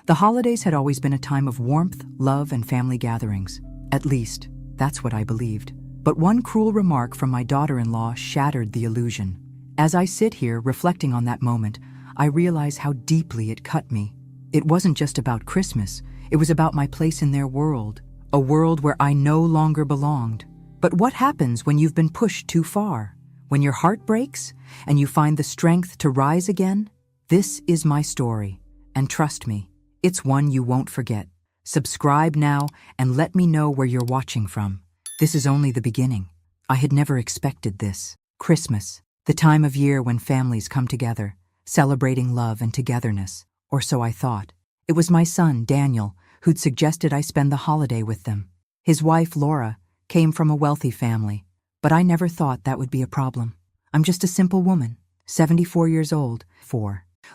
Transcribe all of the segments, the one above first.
The holidays had always been a time of warmth, love, and family gatherings. At least, that's what I believed. But one cruel remark from my daughter-in-law shattered the illusion. As I sit here reflecting on that moment, I realize how deeply it cut me. It wasn't just about Christmas, it was about my place in their world, a world where I no longer belonged. But what happens when you've been pushed too far? When your heart breaks and you find the strength to rise again? This is my story, and trust me, it's one you won't forget. Subscribe now and let me know where you're watching from. This is only the beginning. I had never expected this. Christmas, the time of year when families come together, celebrating love and togetherness, or so I thought. It was my son, Daniel, who'd suggested I spend the holiday with them. His wife, Laura, came from a wealthy family, but I never thought that would be a problem. I'm just a simple woman, 74 years old,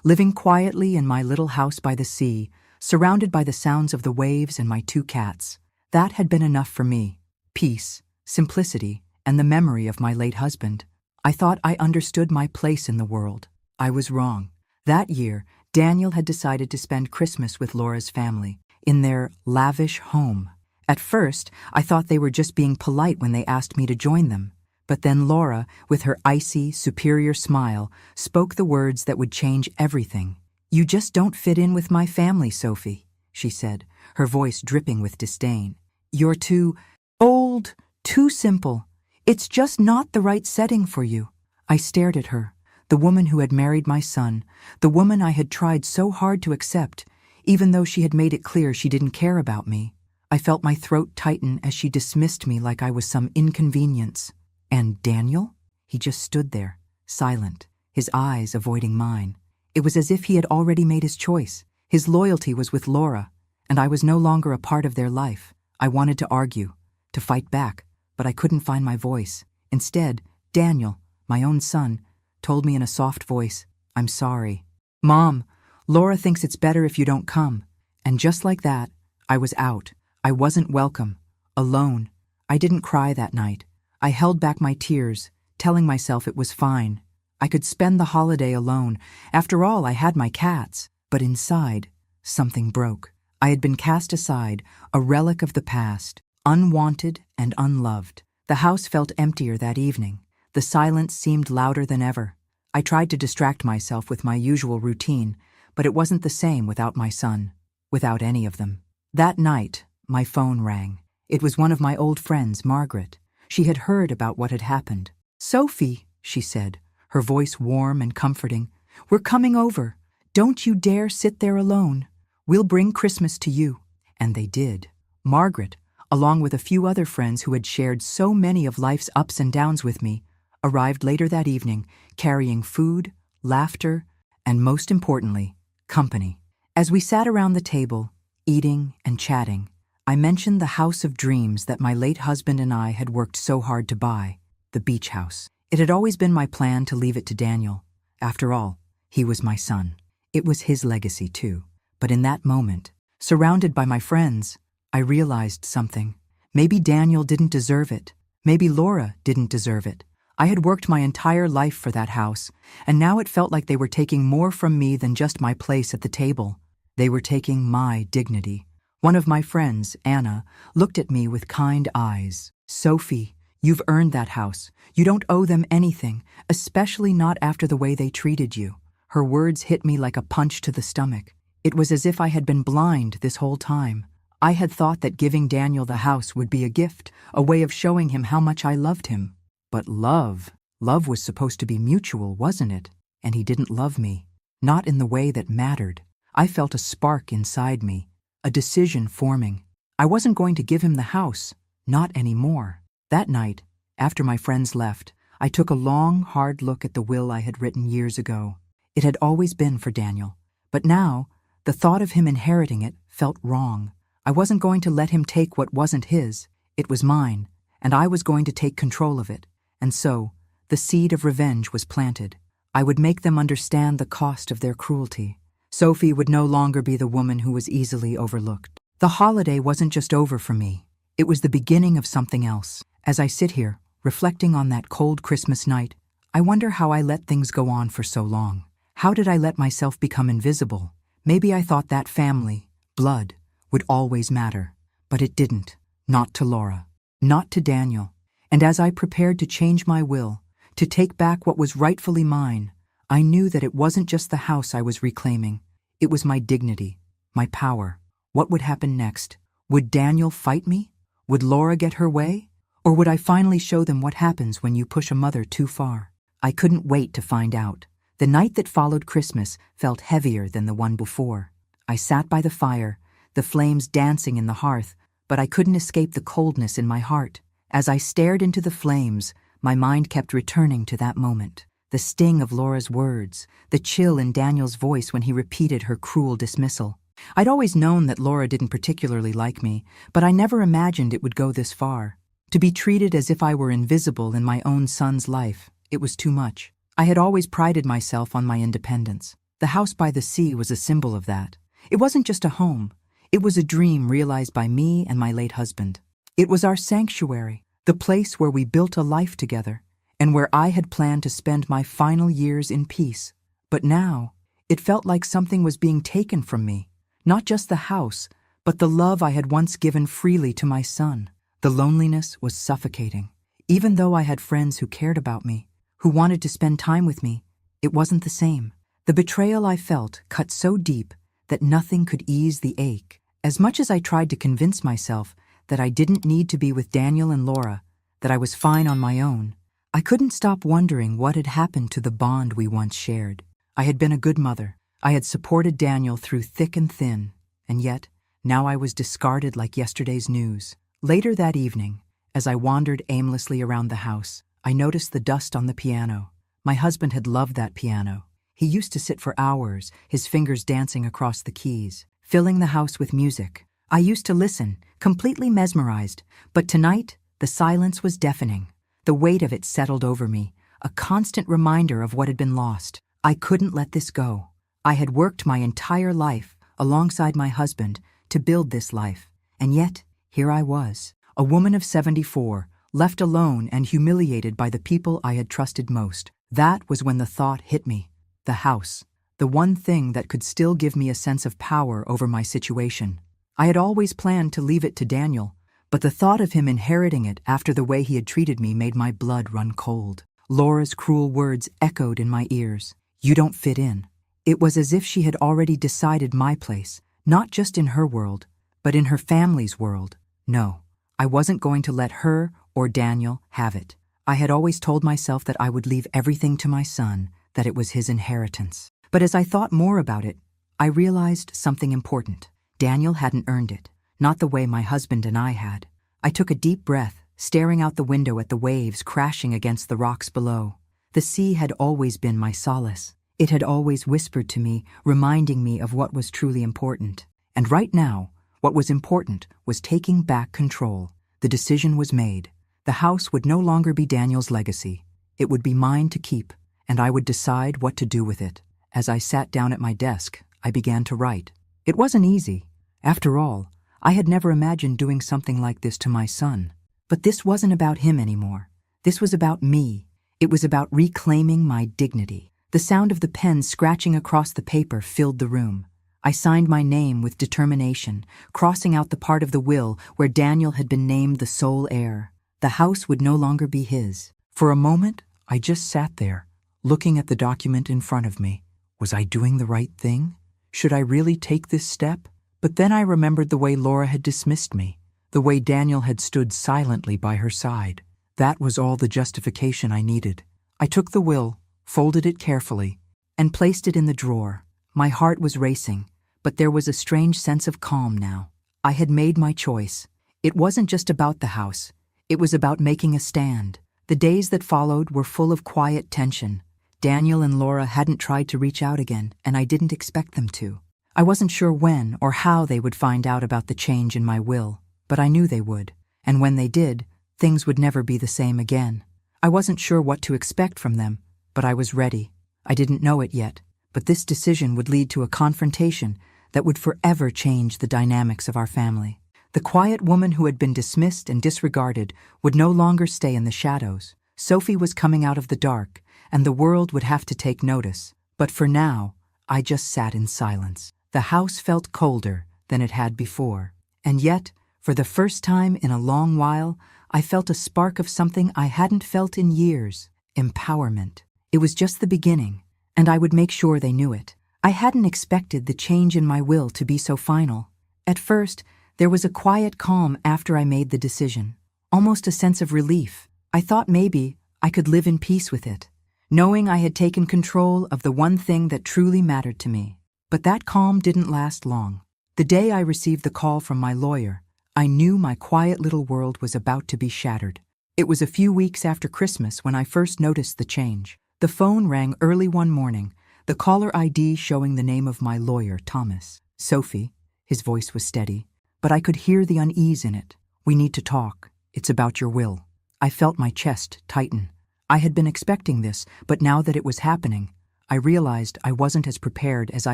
living quietly in my little house by the sea, surrounded by the sounds of the waves and my 2 cats. That had been enough for me. Peace, simplicity, and the memory of my late husband. I thought I understood my place in the world. I was wrong. That year, Daniel had decided to spend Christmas with Laura's family, in their lavish home. At first, I thought they were just being polite when they asked me to join them. But then Laura, with her icy, superior smile, spoke the words that would change everything. "You just don't fit in with my family, Sophie," she said, her voice dripping with disdain. "You're too old, too simple. It's just not the right setting for you." I stared at her, the woman who had married my son, the woman I had tried so hard to accept, even though she had made it clear she didn't care about me. I felt my throat tighten as she dismissed me like I was some inconvenience. And Daniel? He just stood there, silent, his eyes avoiding mine. It was as if he had already made his choice. His loyalty was with Laura, and I was no longer a part of their life. I wanted to argue, to fight back, but I couldn't find my voice. Instead, Daniel, my own son, told me in a soft voice, "I'm sorry. Mom, Laura thinks it's better if you don't come." And just like that, I was out. I wasn't welcome, alone. I didn't cry that night. I held back my tears, telling myself it was fine. I could spend the holiday alone. After all, I had my cats. But inside, something broke. I had been cast aside, a relic of the past, unwanted and unloved. The house felt emptier that evening. The silence seemed louder than ever. I tried to distract myself with my usual routine, but it wasn't the same without my son, without any of them. That night, my phone rang. It was one of my old friends, Margaret. She had heard about what had happened. "Sophie," she said, her voice warm and comforting, "we're coming over. Don't you dare sit there alone. We'll bring Christmas to you." And they did. Margaret, along with a few other friends who had shared so many of life's ups and downs with me, arrived later that evening, carrying food, laughter, and most importantly, company. As we sat around the table, eating and chatting, I mentioned the house of dreams that my late husband and I had worked so hard to buy, the beach house. It had always been my plan to leave it to Daniel. After all, he was my son. It was his legacy too. But in that moment, surrounded by my friends, I realized something. Maybe Daniel didn't deserve it. Maybe Laura didn't deserve it. I had worked my entire life for that house, and now it felt like they were taking more from me than just my place at the table. They were taking my dignity. One of my friends, Anna, looked at me with kind eyes. "Sophie, you've earned that house. You don't owe them anything, especially not after the way they treated you." Her words hit me like a punch to the stomach. It was as if I had been blind this whole time. I had thought that giving Daniel the house would be a gift, a way of showing him how much I loved him. But love was supposed to be mutual, wasn't it? And he didn't love me. Not in the way that mattered. I felt a spark inside me, a decision forming. I wasn't going to give him the house, not anymore. That night, after my friends left, I took a long, hard look at the will I had written years ago. It had always been for Daniel. But now, the thought of him inheriting it felt wrong. I wasn't going to let him take what wasn't his. It was mine, and I was going to take control of it. And so, the seed of revenge was planted. I would make them understand the cost of their cruelty. Sophie would no longer be the woman who was easily overlooked. The holiday wasn't just over for me. It was the beginning of something else. As I sit here, reflecting on that cold Christmas night, I wonder how I let things go on for so long. How did I let myself become invisible? Maybe I thought that family, blood, would always matter. But it didn't. Not to Laura. Not to Daniel. And as I prepared to change my will, to take back what was rightfully mine, I knew that it wasn't just the house I was reclaiming. It was my dignity, my power. What would happen next? Would Daniel fight me? Would Laura get her way? Or would I finally show them what happens when you push a mother too far? I couldn't wait to find out. The night that followed Christmas felt heavier than the one before. I sat by the fire, the flames dancing in the hearth, but I couldn't escape the coldness in my heart. As I stared into the flames, my mind kept returning to that moment. The sting of Laura's words, the chill in Daniel's voice when he repeated her cruel dismissal. I'd always known that Laura didn't particularly like me, but I never imagined it would go this far. To be treated as if I were invisible in my own son's life, it was too much. I had always prided myself on my independence. The house by the sea was a symbol of that. It wasn't just a home. It was a dream realized by me and my late husband. It was our sanctuary, the place where we built a life together, and where I had planned to spend my final years in peace. But now, it felt like something was being taken from me. Not just the house, but the love I had once given freely to my son. The loneliness was suffocating. Even though I had friends who cared about me, who wanted to spend time with me, it wasn't the same. The betrayal I felt cut so deep that nothing could ease the ache. As much as I tried to convince myself that I didn't need to be with Daniel and Laura, that I was fine on my own, I couldn't stop wondering what had happened to the bond we once shared. I had been a good mother. I had supported Daniel through thick and thin, and yet, now I was discarded like yesterday's news. Later that evening, as I wandered aimlessly around the house, I noticed the dust on the piano. My husband had loved that piano. He used to sit for hours, his fingers dancing across the keys, filling the house with music. I used to listen, completely mesmerized, but tonight, the silence was deafening. The weight of it settled over me, a constant reminder of what had been lost. I couldn't let this go. I had worked my entire life, alongside my husband, to build this life. And yet, here I was, a woman of 74, left alone and humiliated by the people I had trusted most. That was when the thought hit me. The house. The one thing that could still give me a sense of power over my situation. I had always planned to leave it to Daniel, but the thought of him inheriting it after the way he had treated me made my blood run cold. Laura's cruel words echoed in my ears. You don't fit in. It was as if she had already decided my place, not just in her world, but in her family's world. No, I wasn't going to let her or Daniel have it. I had always told myself that I would leave everything to my son, that it was his inheritance. But as I thought more about it, I realized something important. Daniel hadn't earned it, not the way my husband and I had. I took a deep breath, staring out the window at the waves crashing against the rocks below. The sea had always been my solace. It had always whispered to me, reminding me of what was truly important. And right now, what was important was taking back control. The decision was made. The house would no longer be Daniel's legacy. It would be mine to keep, and I would decide what to do with it. As I sat down at my desk, I began to write. It wasn't easy. After all, I had never imagined doing something like this to my son. But this wasn't about him anymore. This was about me. It was about reclaiming my dignity. The sound of the pen scratching across the paper filled the room. I signed my name with determination, crossing out the part of the will where Daniel had been named the sole heir. The house would no longer be his. For a moment, I just sat there, looking at the document in front of me. Was I doing the right thing? Should I really take this step? But then I remembered the way Laura had dismissed me, the way Daniel had stood silently by her side. That was all the justification I needed. I took the will, folded it carefully, and placed it in the drawer. My heart was racing, but there was a strange sense of calm now. I had made my choice. It wasn't just about the house. It was about making a stand. The days that followed were full of quiet tension. Daniel and Laura hadn't tried to reach out again, and I didn't expect them to. I wasn't sure when or how they would find out about the change in my will, but I knew they would. And when they did, things would never be the same again. I wasn't sure what to expect from them, but I was ready. I didn't know it yet, but this decision would lead to a confrontation that would forever change the dynamics of our family. The quiet woman who had been dismissed and disregarded would no longer stay in the shadows. Sophie was coming out of the dark, and the world would have to take notice. But for now, I just sat in silence. The house felt colder than it had before. And yet, for the first time in a long while, I felt a spark of something I hadn't felt in years: empowerment. It was just the beginning, and I would make sure they knew it. I hadn't expected the change in my will to be so final. At first, there was a quiet calm after I made the decision, almost a sense of relief. I thought maybe I could live in peace with it, knowing I had taken control of the one thing that truly mattered to me. But that calm didn't last long. The day I received the call from my lawyer, I knew my quiet little world was about to be shattered. It was a few weeks after Christmas when I first noticed the change. The phone rang early one morning, the caller ID showing the name of my lawyer, Thomas. "Sophie," his voice was steady, but I could hear the unease in it. "We need to talk. It's about your will." I felt my chest tighten. I had been expecting this, but now that it was happening, I realized I wasn't as prepared as I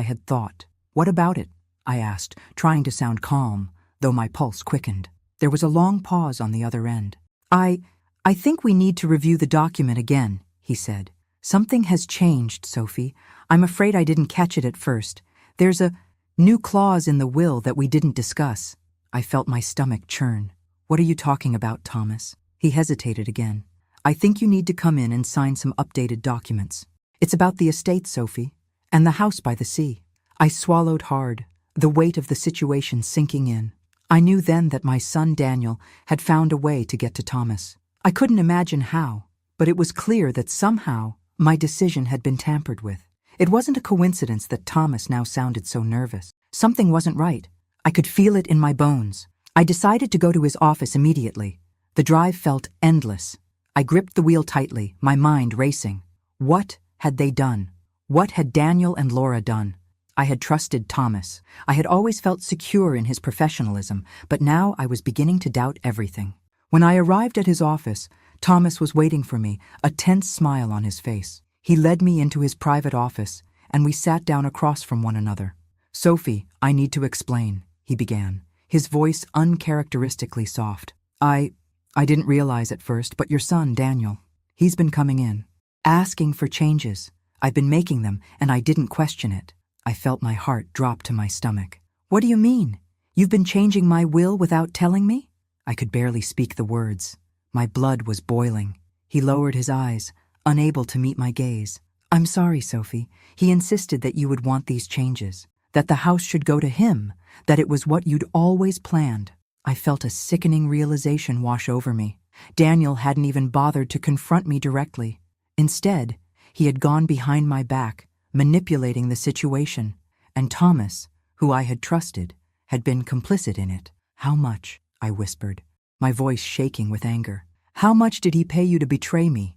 had thought. "What about it?" I asked, trying to sound calm, though my pulse quickened. There was a long pause on the other end. I think we need to review the document again," he said. "Something has changed, Sophie. I'm afraid I didn't catch it at first. There's a new clause in the will that we didn't discuss." I felt my stomach churn. "What are you talking about, Thomas?" He hesitated again. "I think you need to come in and sign some updated documents. It's about the estate, Sophie, and the house by the sea." I swallowed hard, the weight of the situation sinking in. I knew then that my son Daniel had found a way to get to Thomas. I couldn't imagine how, but it was clear that somehow my decision had been tampered with. It wasn't a coincidence that Thomas now sounded so nervous. Something wasn't right. I could feel it in my bones. I decided to go to his office immediately. The drive felt endless. I gripped the wheel tightly, my mind racing. What had they done? What had Daniel and Laura done? I had trusted Thomas. I had always felt secure in his professionalism, but now I was beginning to doubt everything. When I arrived at his office, Thomas was waiting for me, a tense smile on his face. He led me into his private office, and we sat down across from one another. "Sophie, I need to explain," he began, his voice uncharacteristically soft. I didn't realize at first, but your son, Daniel, he's been coming in, asking for changes. I've been making them, and I didn't question it." I felt my heart drop to my stomach. "What do you mean? You've been changing my will without telling me?" I could barely speak the words. My blood was boiling. He lowered his eyes, unable to meet my gaze. "I'm sorry, Sophie. He insisted that you would want these changes, that the house should go to him, that it was what you'd always planned." I felt a sickening realization wash over me. Daniel hadn't even bothered to confront me directly. Instead, he had gone behind my back, manipulating the situation, and Thomas, who I had trusted, had been complicit in it. "How much?" I whispered, my voice shaking with anger. "How much did he pay you to betray me?"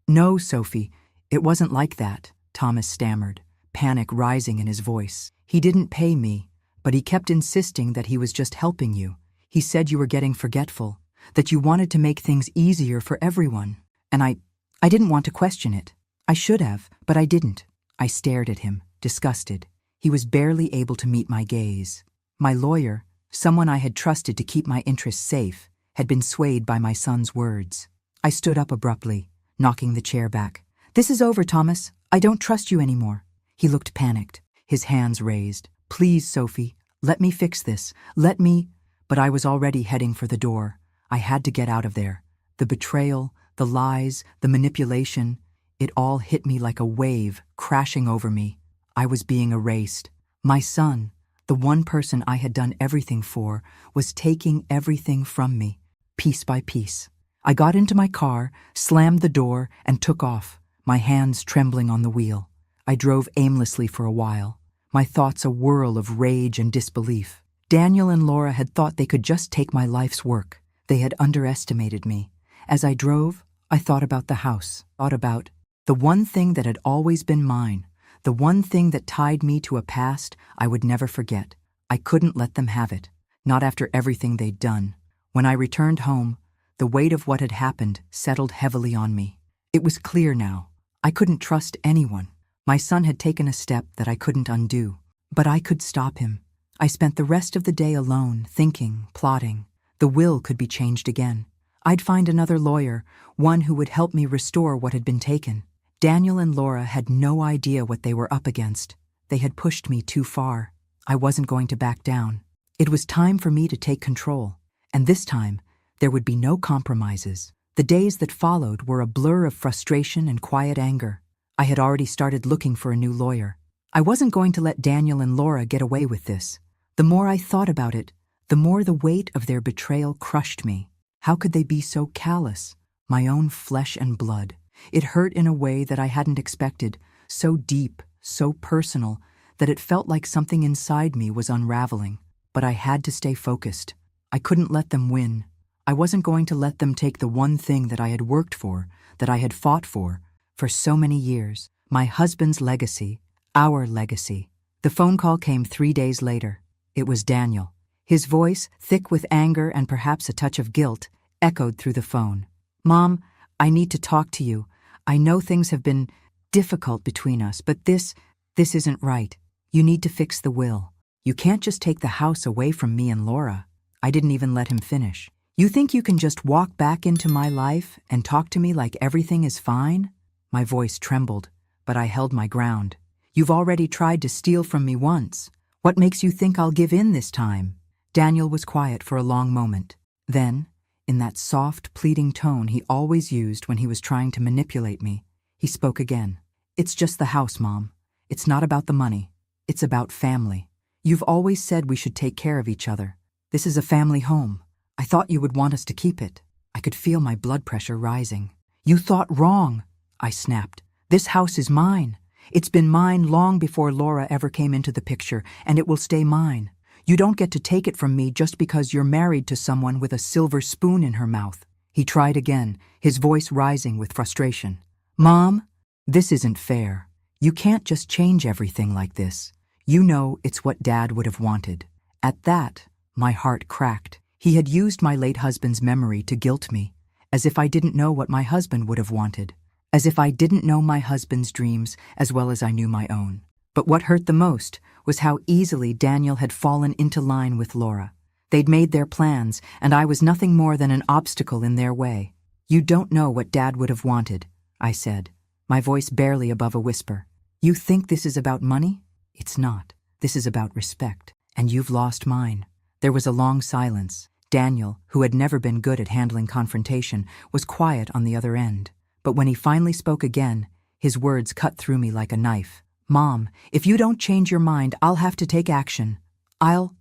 No, Sophie, it wasn't like that," Thomas stammered, panic rising in his voice. "He didn't pay me, but he kept insisting that he was just helping you. He said you were getting forgetful, that you wanted to make things easier for everyone. And I didn't want to question it. I should have, but I didn't." I stared at him, disgusted. He was barely able to meet my gaze. My lawyer, someone I had trusted to keep my interests safe, had been swayed by my son's words. I stood up abruptly, knocking the chair back. "This is over, Thomas. I don't trust you anymore." He looked panicked, his hands raised. "Please, Sophie, let me fix this. Let me—" But I was already heading for the door. I had to get out of there. The betrayal, the lies, the manipulation, it all hit me like a wave, crashing over me. I was being erased. My son, the one person I had done everything for, was taking everything from me, piece by piece. I got into my car, slammed the door, and took off, my hands trembling on the wheel. I drove aimlessly for a while, my thoughts a whirl of rage and disbelief. Daniel and Laura had thought they could just take my life's work. They had underestimated me. As I drove, I thought about the house, thought about the one thing that had always been mine, the one thing that tied me to a past I would never forget. I couldn't let them have it, not after everything they'd done. When I returned home, the weight of what had happened settled heavily on me. It was clear now. I couldn't trust anyone. My son had taken a step that I couldn't undo, but I could stop him. I spent the rest of the day alone, thinking, plotting. The will could be changed again. I'd find another lawyer, one who would help me restore what had been taken. Daniel and Laura had no idea what they were up against. They had pushed me too far. I wasn't going to back down. It was time for me to take control. And this time, there would be no compromises. The days that followed were a blur of frustration and quiet anger. I had already started looking for a new lawyer. I wasn't going to let Daniel and Laura get away with this. The more I thought about it, the more the weight of their betrayal crushed me. How could they be so callous? My own flesh and blood. It hurt in a way that I hadn't expected, so deep, so personal, that it felt like something inside me was unraveling. But I had to stay focused. I couldn't let them win. I wasn't going to let them take the one thing that I had worked for, that I had fought for so many years. My husband's legacy, our legacy. The phone call came 3 days later. It was Daniel. His voice, thick with anger and perhaps a touch of guilt, echoed through the phone. "Mom, I need to talk to you. I know things have been difficult between us, but this isn't right. You need to fix the will. You can't just take the house away from me and Laura." I didn't even let him finish. "You think you can just walk back into my life and talk to me like everything is fine?" My voice trembled, but I held my ground. "You've already tried to steal from me once. What makes you think I'll give in this time?" Daniel was quiet for a long moment. Then, in that soft, pleading tone he always used when he was trying to manipulate me, he spoke again. "It's just the house, Mom. It's not about the money. It's about family. You've always said we should take care of each other. This is a family home. I thought you would want us to keep it." I could feel my blood pressure rising. "You thought wrong," I snapped. "This house is mine. It's been mine long before Laura ever came into the picture, and it will stay mine. You don't get to take it from me just because you're married to someone with a silver spoon in her mouth." He tried again, his voice rising with frustration. "Mom, this isn't fair. You can't just change everything like this. You know it's what Dad would have wanted." At that, my heart cracked. He had used my late husband's memory to guilt me, as if I didn't know what my husband would have wanted, as if I didn't know my husband's dreams as well as I knew my own. But what hurt the most was how easily Daniel had fallen into line with Laura. They'd made their plans, and I was nothing more than an obstacle in their way. "You don't know what Dad would have wanted," I said, my voice barely above a whisper. "You think this is about money? It's not. This is about respect, and you've lost mine." There was a long silence. Daniel, who had never been good at handling confrontation, was quiet on the other end. But when he finally spoke again, his words cut through me like a knife. "Mom, if you don't change your mind, I'll have to take action. I'll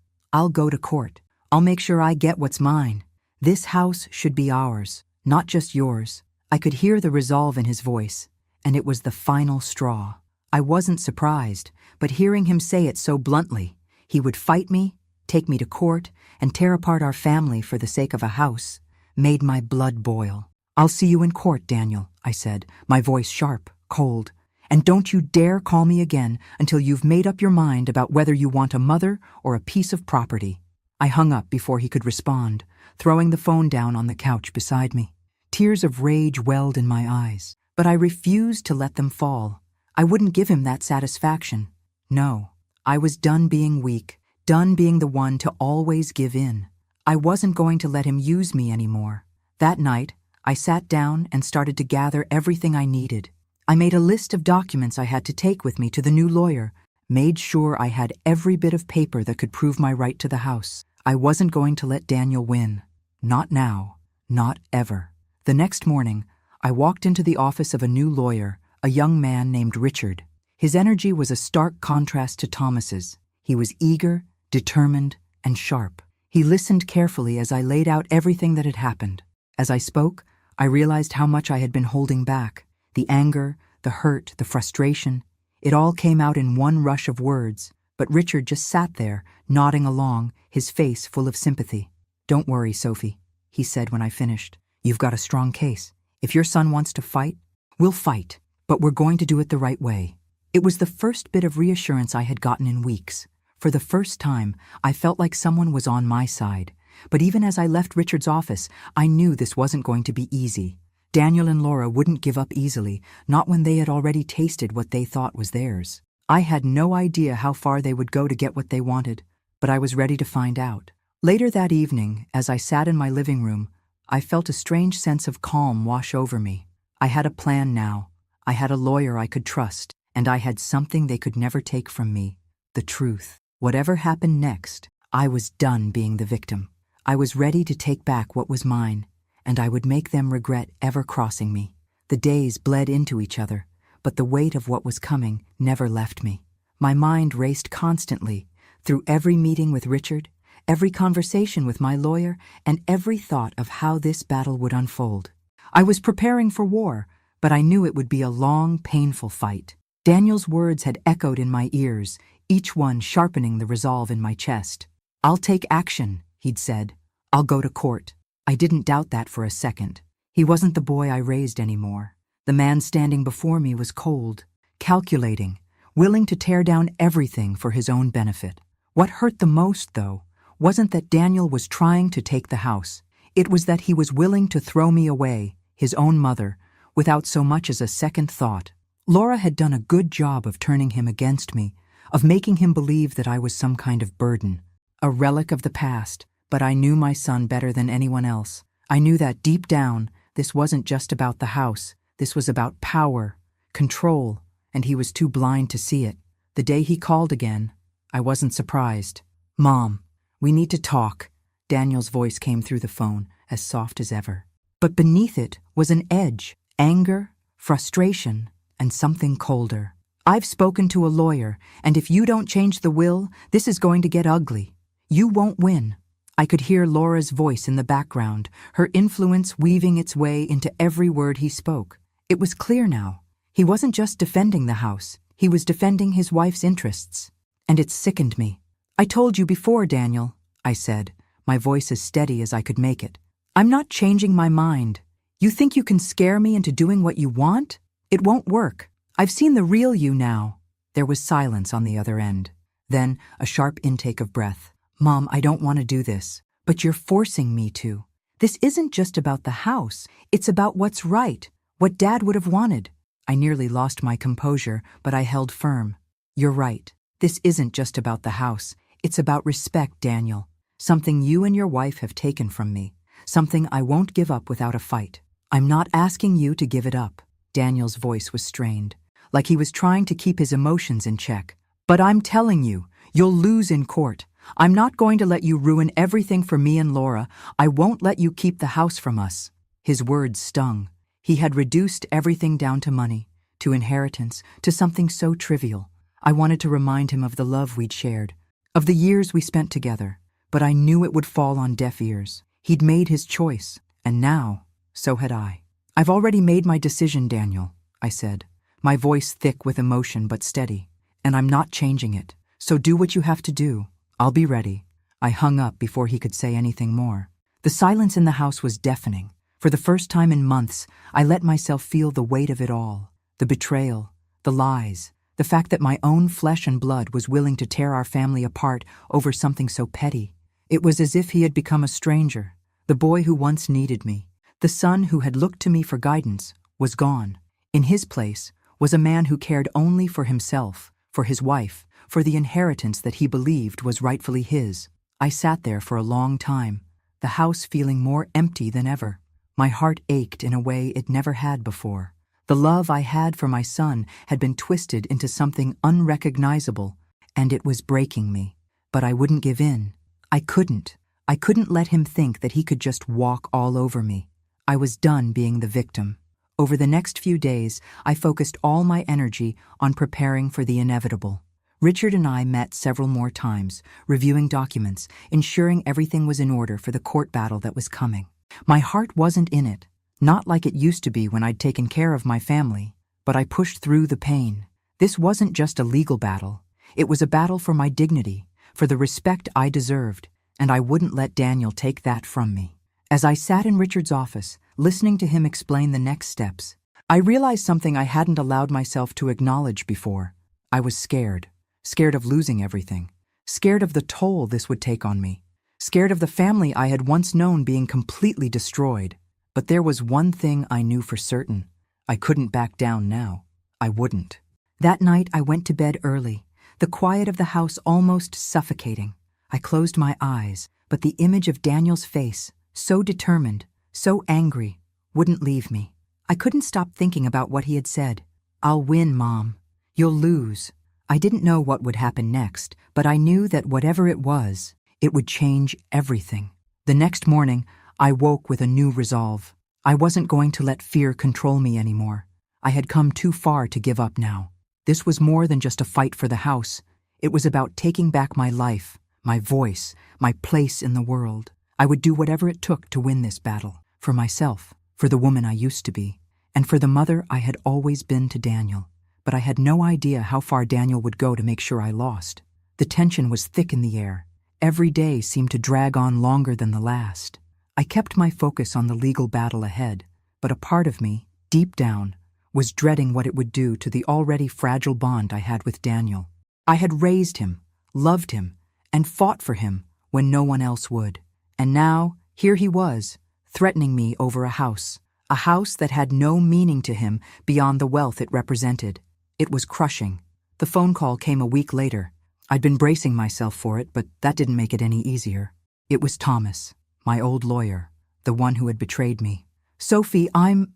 go to court. I'll make sure I get what's mine. This house should be ours, not just yours." I could hear the resolve in his voice, and it was the final straw. I wasn't surprised, but hearing him say it so bluntly, he would fight me, take me to court, and tear apart our family for the sake of a house, made my blood boil. "I'll see you in court, Daniel," I said, my voice sharp, cold. "And don't you dare call me again until you've made up your mind about whether you want a mother or a piece of property." I hung up before he could respond, throwing the phone down on the couch beside me. Tears of rage welled in my eyes, but I refused to let them fall. I wouldn't give him that satisfaction. No, I was done being weak, done being the one to always give in. I wasn't going to let him use me anymore. That night, I sat down and started to gather everything I needed. I made a list of documents I had to take with me to the new lawyer, made sure I had every bit of paper that could prove my right to the house. I wasn't going to let Daniel win. Not now. Not ever. The next morning, I walked into the office of a new lawyer, a young man named Richard. His energy was a stark contrast to Thomas's. He was eager, determined, and sharp. He listened carefully as I laid out everything that had happened. As I spoke, I realized how much I had been holding back. The anger, the hurt, the frustration, it all came out in one rush of words, but Richard just sat there, nodding along, his face full of sympathy. "Don't worry, Sophie," he said when I finished. "You've got a strong case. If your son wants to fight, we'll fight, but we're going to do it the right way." It was the first bit of reassurance I had gotten in weeks. For the first time, I felt like someone was on my side. But even as I left Richard's office, I knew this wasn't going to be easy. Daniel and Laura wouldn't give up easily, not when they had already tasted what they thought was theirs. I had no idea how far they would go to get what they wanted, but I was ready to find out. Later that evening, as I sat in my living room, I felt a strange sense of calm wash over me. I had a plan now. I had a lawyer I could trust, and I had something they could never take from me, the truth. Whatever happened next, I was done being the victim. I was ready to take back what was mine, and I would make them regret ever crossing me. The days bled into each other, but the weight of what was coming never left me. My mind raced constantly, through every meeting with Richard, every conversation with my lawyer, and every thought of how this battle would unfold. I was preparing for war, but I knew it would be a long, painful fight. Daniel's words had echoed in my ears, each one sharpening the resolve in my chest. "I'll take action," he'd said. "I'll go to court." I didn't doubt that for a second. He wasn't the boy I raised anymore. The man standing before me was cold, calculating, willing to tear down everything for his own benefit. What hurt the most, though, wasn't that Daniel was trying to take the house. It was that he was willing to throw me away, his own mother, without so much as a second thought. Laura had done a good job of turning him against me, of making him believe that I was some kind of burden, a relic of the past, but I knew my son better than anyone else. I knew that deep down, this wasn't just about the house. This was about power, control, and he was too blind to see it. The day he called again, I wasn't surprised. "Mom, we need to talk." Daniel's voice came through the phone, as soft as ever. But beneath it was an edge, anger, frustration, and something colder. "I've spoken to a lawyer, and if you don't change the will, this is going to get ugly. You won't win." I could hear Laura's voice in the background, her influence weaving its way into every word he spoke. It was clear now. He wasn't just defending the house, he was defending his wife's interests. And it sickened me. "I told you before, Daniel," I said, my voice as steady as I could make it. "I'm not changing my mind. You think you can scare me into doing what you want? It won't work. I've seen the real you now." There was silence on the other end. Then a sharp intake of breath. "Mom, I don't want to do this, but you're forcing me to. This isn't just about the house. It's about what's right, what Dad would have wanted." I nearly lost my composure, but I held firm. "You're right. This isn't just about the house. It's about respect, Daniel. Something you and your wife have taken from me. Something I won't give up without a fight. I'm not asking you to give it up." Daniel's voice was strained, like he was trying to keep his emotions in check. "But I'm telling you, you'll lose in court. I'm not going to let you ruin everything for me and Laura. I won't let you keep the house from us." His words stung. He had reduced everything down to money, to inheritance, to something so trivial. I wanted to remind him of the love we'd shared, of the years we spent together, but I knew it would fall on deaf ears. He'd made his choice, and now, so had I. "I've already made my decision, Daniel," I said, my voice thick with emotion but steady, "and I'm not changing it. So do what you have to do. I'll be ready." I hung up before he could say anything more. The silence in the house was deafening. For the first time in months, I let myself feel the weight of it all. The betrayal, the lies, the fact that my own flesh and blood was willing to tear our family apart over something so petty. It was as if he had become a stranger. The boy who once needed me, the son who had looked to me for guidance, was gone. In his place was a man who cared only for himself, for his wife, for the inheritance that he believed was rightfully his. I sat there for a long time, the house feeling more empty than ever. My heart ached in a way it never had before. The love I had for my son had been twisted into something unrecognizable, and it was breaking me. But I wouldn't give in. I couldn't. I couldn't let him think that he could just walk all over me. I was done being the victim. Over the next few days, I focused all my energy on preparing for the inevitable. Richard and I met several more times, reviewing documents, ensuring everything was in order for the court battle that was coming. My heart wasn't in it, not like it used to be when I'd taken care of my family, but I pushed through the pain. This wasn't just a legal battle. It was a battle for my dignity, for the respect I deserved, and I wouldn't let Daniel take that from me. As I sat in Richard's office, listening to him explain the next steps, I realized something I hadn't allowed myself to acknowledge before. I was scared. Scared of losing everything. Scared of the toll this would take on me. Scared of the family I had once known being completely destroyed. But there was one thing I knew for certain. I couldn't back down now. I wouldn't. That night I went to bed early, the quiet of the house almost suffocating. I closed my eyes, but the image of Daniel's face, so determined, so angry, wouldn't leave me. I couldn't stop thinking about what he had said. "I'll win, Mom. You'll lose. I didn't know what would happen next, but I knew that whatever it was, it would change everything. The next morning, I woke with a new resolve. I wasn't going to let fear control me anymore. I had come too far to give up now. This was more than just a fight for the house. It was about taking back my life, my voice, my place in the world. I would do whatever it took to win this battle. For myself, for the woman I used to be, and for the mother I had always been to Daniel. But I had no idea how far Daniel would go to make sure I lost. The tension was thick in the air. Every day seemed to drag on longer than the last. I kept my focus on the legal battle ahead, but a part of me, deep down, was dreading what it would do to the already fragile bond I had with Daniel. I had raised him, loved him, and fought for him when no one else would. And now, here he was, threatening me over a house that had no meaning to him beyond the wealth it represented. It was crushing. The phone call came a week later. I'd been bracing myself for it, but that didn't make it any easier. It was Thomas, my old lawyer, the one who had betrayed me. "Sophie, I'm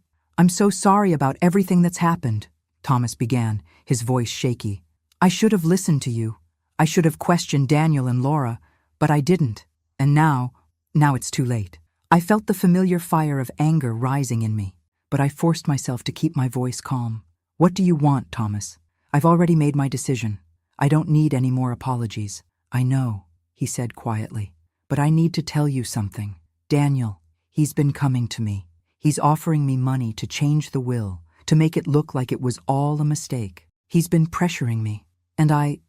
so sorry about everything that's happened," Thomas began, his voice shaky. "I should have listened to you. I should have questioned Daniel and Laura, but I didn't. And now it's too late." I felt the familiar fire of anger rising in me, but I forced myself to keep my voice calm. "What do you want, Thomas? I've already made my decision. I don't need any more apologies." "I know," he said quietly, "but I need to tell you something. Daniel, he's been coming to me. He's offering me money to change the will, to make it look like it was all a mistake. He's been pressuring me, and I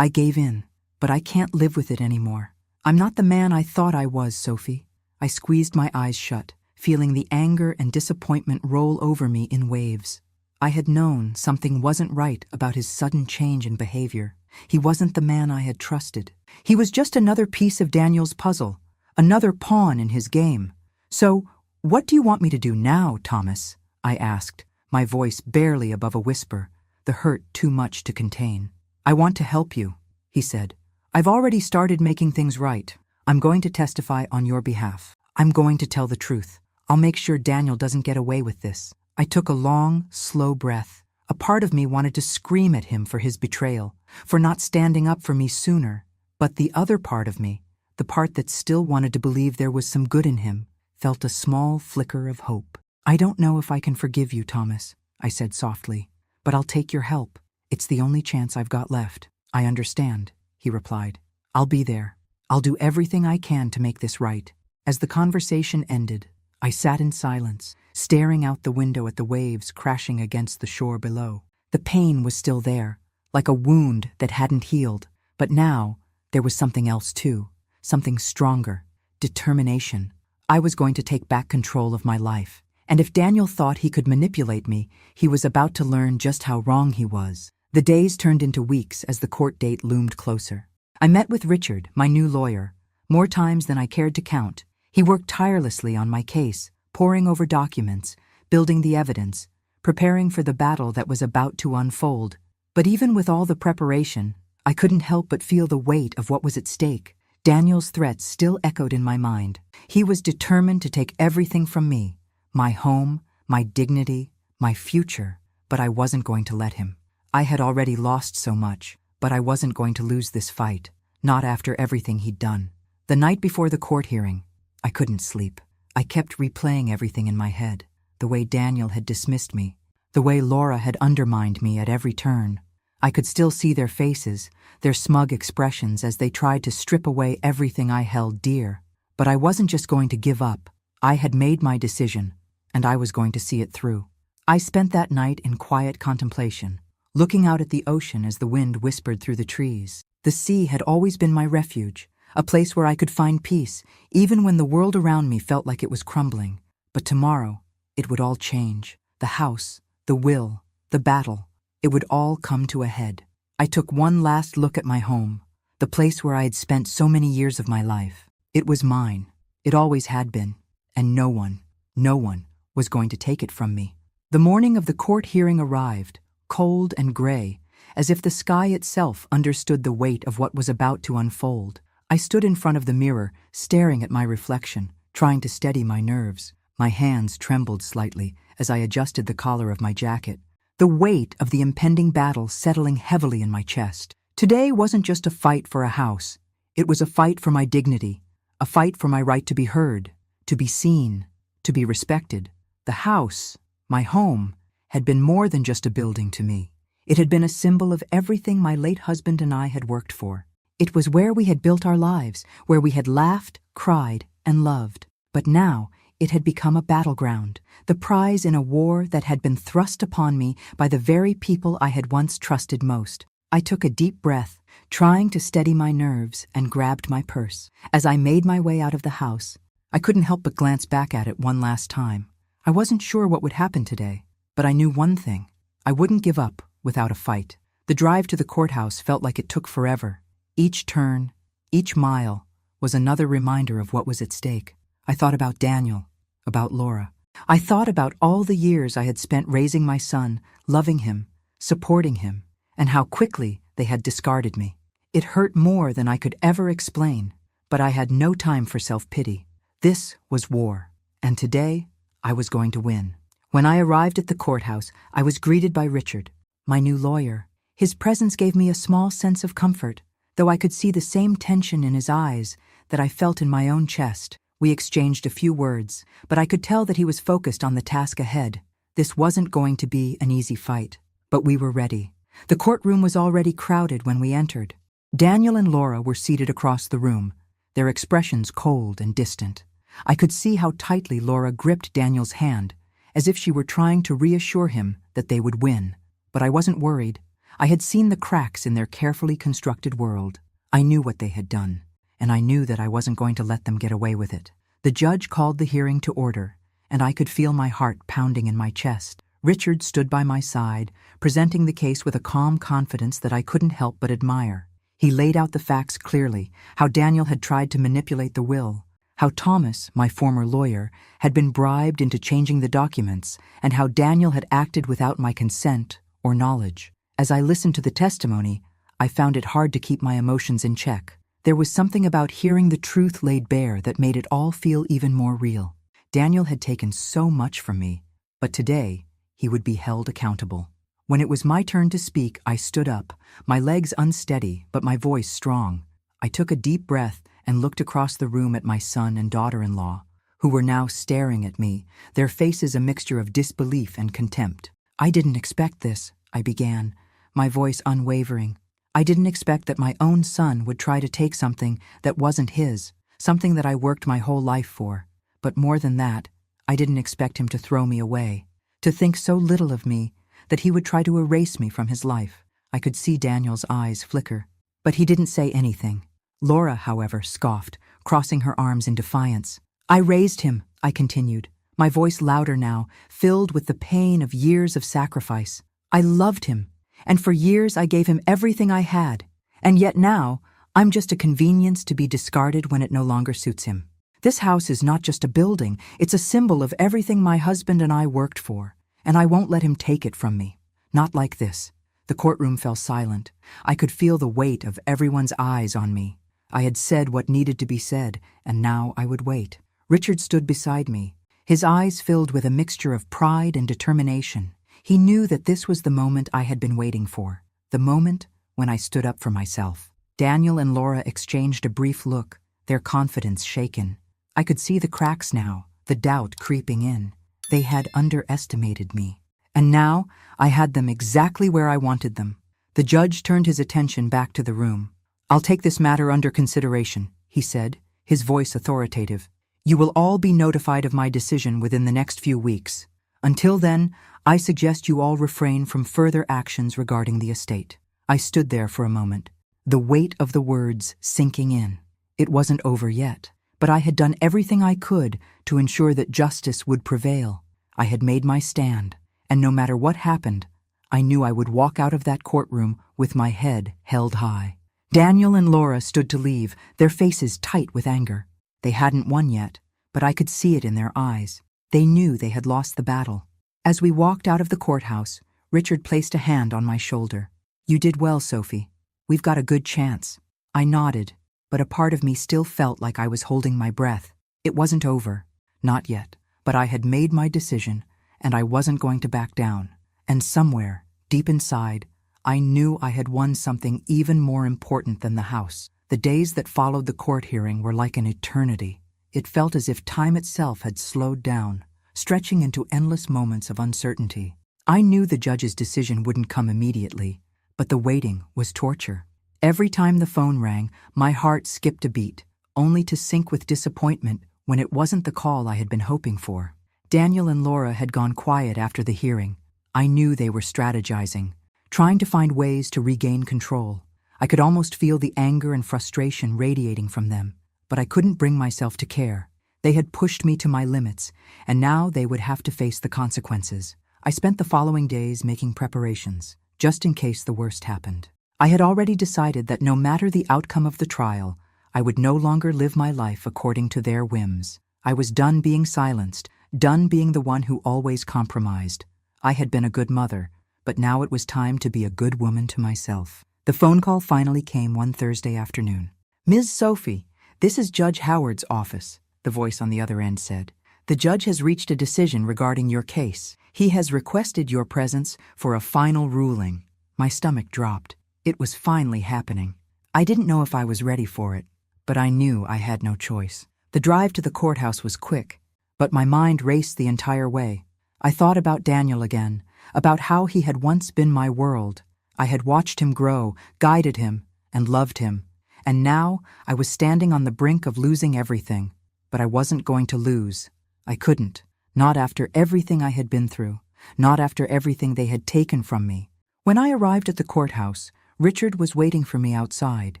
gave in, but I can't live with it anymore. I'm not the man I thought I was, Sophie." I squeezed my eyes shut, feeling the anger and disappointment roll over me in waves. I had known something wasn't right about his sudden change in behavior. He wasn't the man I had trusted. He was just another piece of Daniel's puzzle, another pawn in his game. "So, what do you want me to do now, Thomas?" I asked, my voice barely above a whisper, the hurt too much to contain. "I want to help you," he said. "I've already started making things right. I'm going to testify on your behalf. I'm going to tell the truth. I'll make sure Daniel doesn't get away with this." I took a long, slow breath. A part of me wanted to scream at him for his betrayal, for not standing up for me sooner. But the other part of me, the part that still wanted to believe there was some good in him, felt a small flicker of hope. "I don't know if I can forgive you, Thomas," I said softly, "but I'll take your help. It's the only chance I've got left." "I understand," he replied. "I'll be there. I'll do everything I can to make this right." As the conversation ended, I sat in silence, staring out the window at the waves crashing against the shore below. The pain was still there, like a wound that hadn't healed. But now, there was something else too, something stronger, determination. I was going to take back control of my life. And if Daniel thought he could manipulate me, he was about to learn just how wrong he was. The days turned into weeks as the court date loomed closer. I met with Richard, my new lawyer, more times than I cared to count. He worked tirelessly on my case, poring over documents, building the evidence, preparing for the battle that was about to unfold. But even with all the preparation, I couldn't help but feel the weight of what was at stake. Daniel's threats still echoed in my mind. He was determined to take everything from me, my home, my dignity, my future, but I wasn't going to let him. I had already lost so much, but I wasn't going to lose this fight, not after everything he'd done. The night before the court hearing, I couldn't sleep. I kept replaying everything in my head, the way Daniel had dismissed me, the way Laura had undermined me at every turn. I could still see their faces, their smug expressions as they tried to strip away everything I held dear. But I wasn't just going to give up. I had made my decision, and I was going to see it through. I spent that night in quiet contemplation, looking out at the ocean as the wind whispered through the trees. The sea had always been my refuge, a place where I could find peace, even when the world around me felt like it was crumbling. But tomorrow, it would all change. The house, the will, the battle, it would all come to a head. I took one last look at my home, the place where I had spent so many years of my life. It was mine. It always had been. And no one was going to take it from me. The morning of the court hearing arrived, cold and gray, as if the sky itself understood the weight of what was about to unfold. I stood in front of the mirror, staring at my reflection, trying to steady my nerves. My hands trembled slightly as I adjusted the collar of my jacket. the weight of the impending battle settling heavily in my chest. Today wasn't just a fight for a house. It was a fight for my dignity, a fight for my right to be heard, to be seen, to be respected. The house, my home, had been more than just a building to me. It had been a symbol of everything my late husband and I had worked for. It was where we had built our lives, where we had laughed, cried, and loved. But now it had become a battleground, the prize in a war that had been thrust upon me by the very people I had once trusted most. I took a deep breath, trying to steady my nerves, and grabbed my purse. As I made my way out of the house, I couldn't help but glance back at it one last time. I wasn't sure what would happen today, but I knew one thing. I wouldn't give up without a fight. The drive to the courthouse felt like it took forever. Each turn, each mile, was another reminder of what was at stake. I thought about Daniel, about Laura. I thought about all the years I had spent raising my son, loving him, supporting him, and how quickly they had discarded me. It hurt more than I could ever explain, but I had no time for self-pity. This was war, and today I was going to win. When I arrived at the courthouse, I was greeted by Richard, my new lawyer. His presence gave me a small sense of comfort, though I could see the same tension in his eyes that I felt in my own chest. We exchanged a few words, but I could tell that he was focused on the task ahead. This wasn't going to be an easy fight, but we were ready. The courtroom was already crowded when we entered. Daniel and Laura were seated across the room, their expressions cold and distant. I could see how tightly Laura gripped Daniel's hand, as if she were trying to reassure him that they would win. But I wasn't worried. I had seen the cracks in their carefully constructed world. I knew what they had done, and I knew that I wasn't going to let them get away with it. The judge called the hearing to order, and I could feel my heart pounding in my chest. Richard stood by my side, presenting the case with a calm confidence that I couldn't help but admire. He laid out the facts clearly, how Daniel had tried to manipulate the will, how Thomas, my former lawyer, had been bribed into changing the documents, and how Daniel had acted without my consent or knowledge. As I listened to the testimony, I found it hard to keep my emotions in check. There was something about hearing the truth laid bare that made it all feel even more real. Daniel had taken so much from me, but today he would be held accountable. When it was my turn to speak, I stood up, my legs unsteady but my voice strong. I took a deep breath and looked across the room at my son and daughter-in-law, who were now staring at me, their faces a mixture of disbelief and contempt. "I didn't expect this," I began, my voice unwavering. "I didn't expect that my own son would try to take something that wasn't his, something that I worked my whole life for. But more than that, I didn't expect him to throw me away, to think so little of me that he would try to erase me from his life." I could see Daniel's eyes flicker, but he didn't say anything. Laura, however, scoffed, crossing her arms in defiance. "I raised him," I continued, my voice louder now, filled with the pain of years of sacrifice. "I loved him, and for years I gave him everything I had, and yet now I'm just a convenience to be discarded when it no longer suits him. This house is not just a building, it's a symbol of everything my husband and I worked for, and I won't let him take it from me. Not like this." The courtroom fell silent. I could feel the weight of everyone's eyes on me. I had said what needed to be said, and now I would wait. Richard stood beside me, his eyes filled with a mixture of pride and determination. He knew that this was the moment I had been waiting for, the moment when I stood up for myself. Daniel and Laura exchanged a brief look, their confidence shaken. I could see the cracks now, the doubt creeping in. They had underestimated me. And now I had them exactly where I wanted them. The judge turned his attention back to the room. "I'll take this matter under consideration," he said, his voice authoritative. "You will all be notified of my decision within the next few weeks. Until then, I suggest you all refrain from further actions regarding the estate." I stood there for a moment, the weight of the words sinking in. It wasn't over yet, but I had done everything I could to ensure that justice would prevail. I had made my stand, and no matter what happened, I knew I would walk out of that courtroom with my head held high. Daniel and Laura stood to leave, their faces tight with anger. They hadn't won yet, but I could see it in their eyes. They knew they had lost the battle. As we walked out of the courthouse, Richard placed a hand on my shoulder. "You did well, Sophie. We've got a good chance." I nodded, but a part of me still felt like I was holding my breath. It wasn't over. Not yet. But I had made my decision, and I wasn't going to back down. And somewhere, deep inside, I knew I had won something even more important than the house. The days that followed the court hearing were like an eternity. It felt as if time itself had slowed down, stretching into endless moments of uncertainty. I knew the judge's decision wouldn't come immediately, but the waiting was torture. Every time the phone rang, my heart skipped a beat, only to sink with disappointment when it wasn't the call I had been hoping for. Daniel and Laura had gone quiet after the hearing. I knew they were strategizing, trying to find ways to regain control. I could almost feel the anger and frustration radiating from them, but I couldn't bring myself to care. They had pushed me to my limits, and now they would have to face the consequences. I spent the following days making preparations, just in case the worst happened. I had already decided that no matter the outcome of the trial, I would no longer live my life according to their whims. I was done being silenced, done being the one who always compromised. I had been a good mother, but now it was time to be a good woman to myself. The phone call finally came one Thursday afternoon. "Ms. Sophie, this is Judge Howard's office," the voice on the other end said. "The judge has reached a decision regarding your case. He has requested your presence for a final ruling." My stomach dropped. It was finally happening. I didn't know if I was ready for it, but I knew I had no choice. The drive to the courthouse was quick, but my mind raced the entire way. I thought about Daniel again, about how he had once been my world. I had watched him grow, guided him, and loved him. And now I was standing on the brink of losing everything. But I wasn't going to lose. I couldn't. Not after everything I had been through. Not after everything they had taken from me. When I arrived at the courthouse, Richard was waiting for me outside.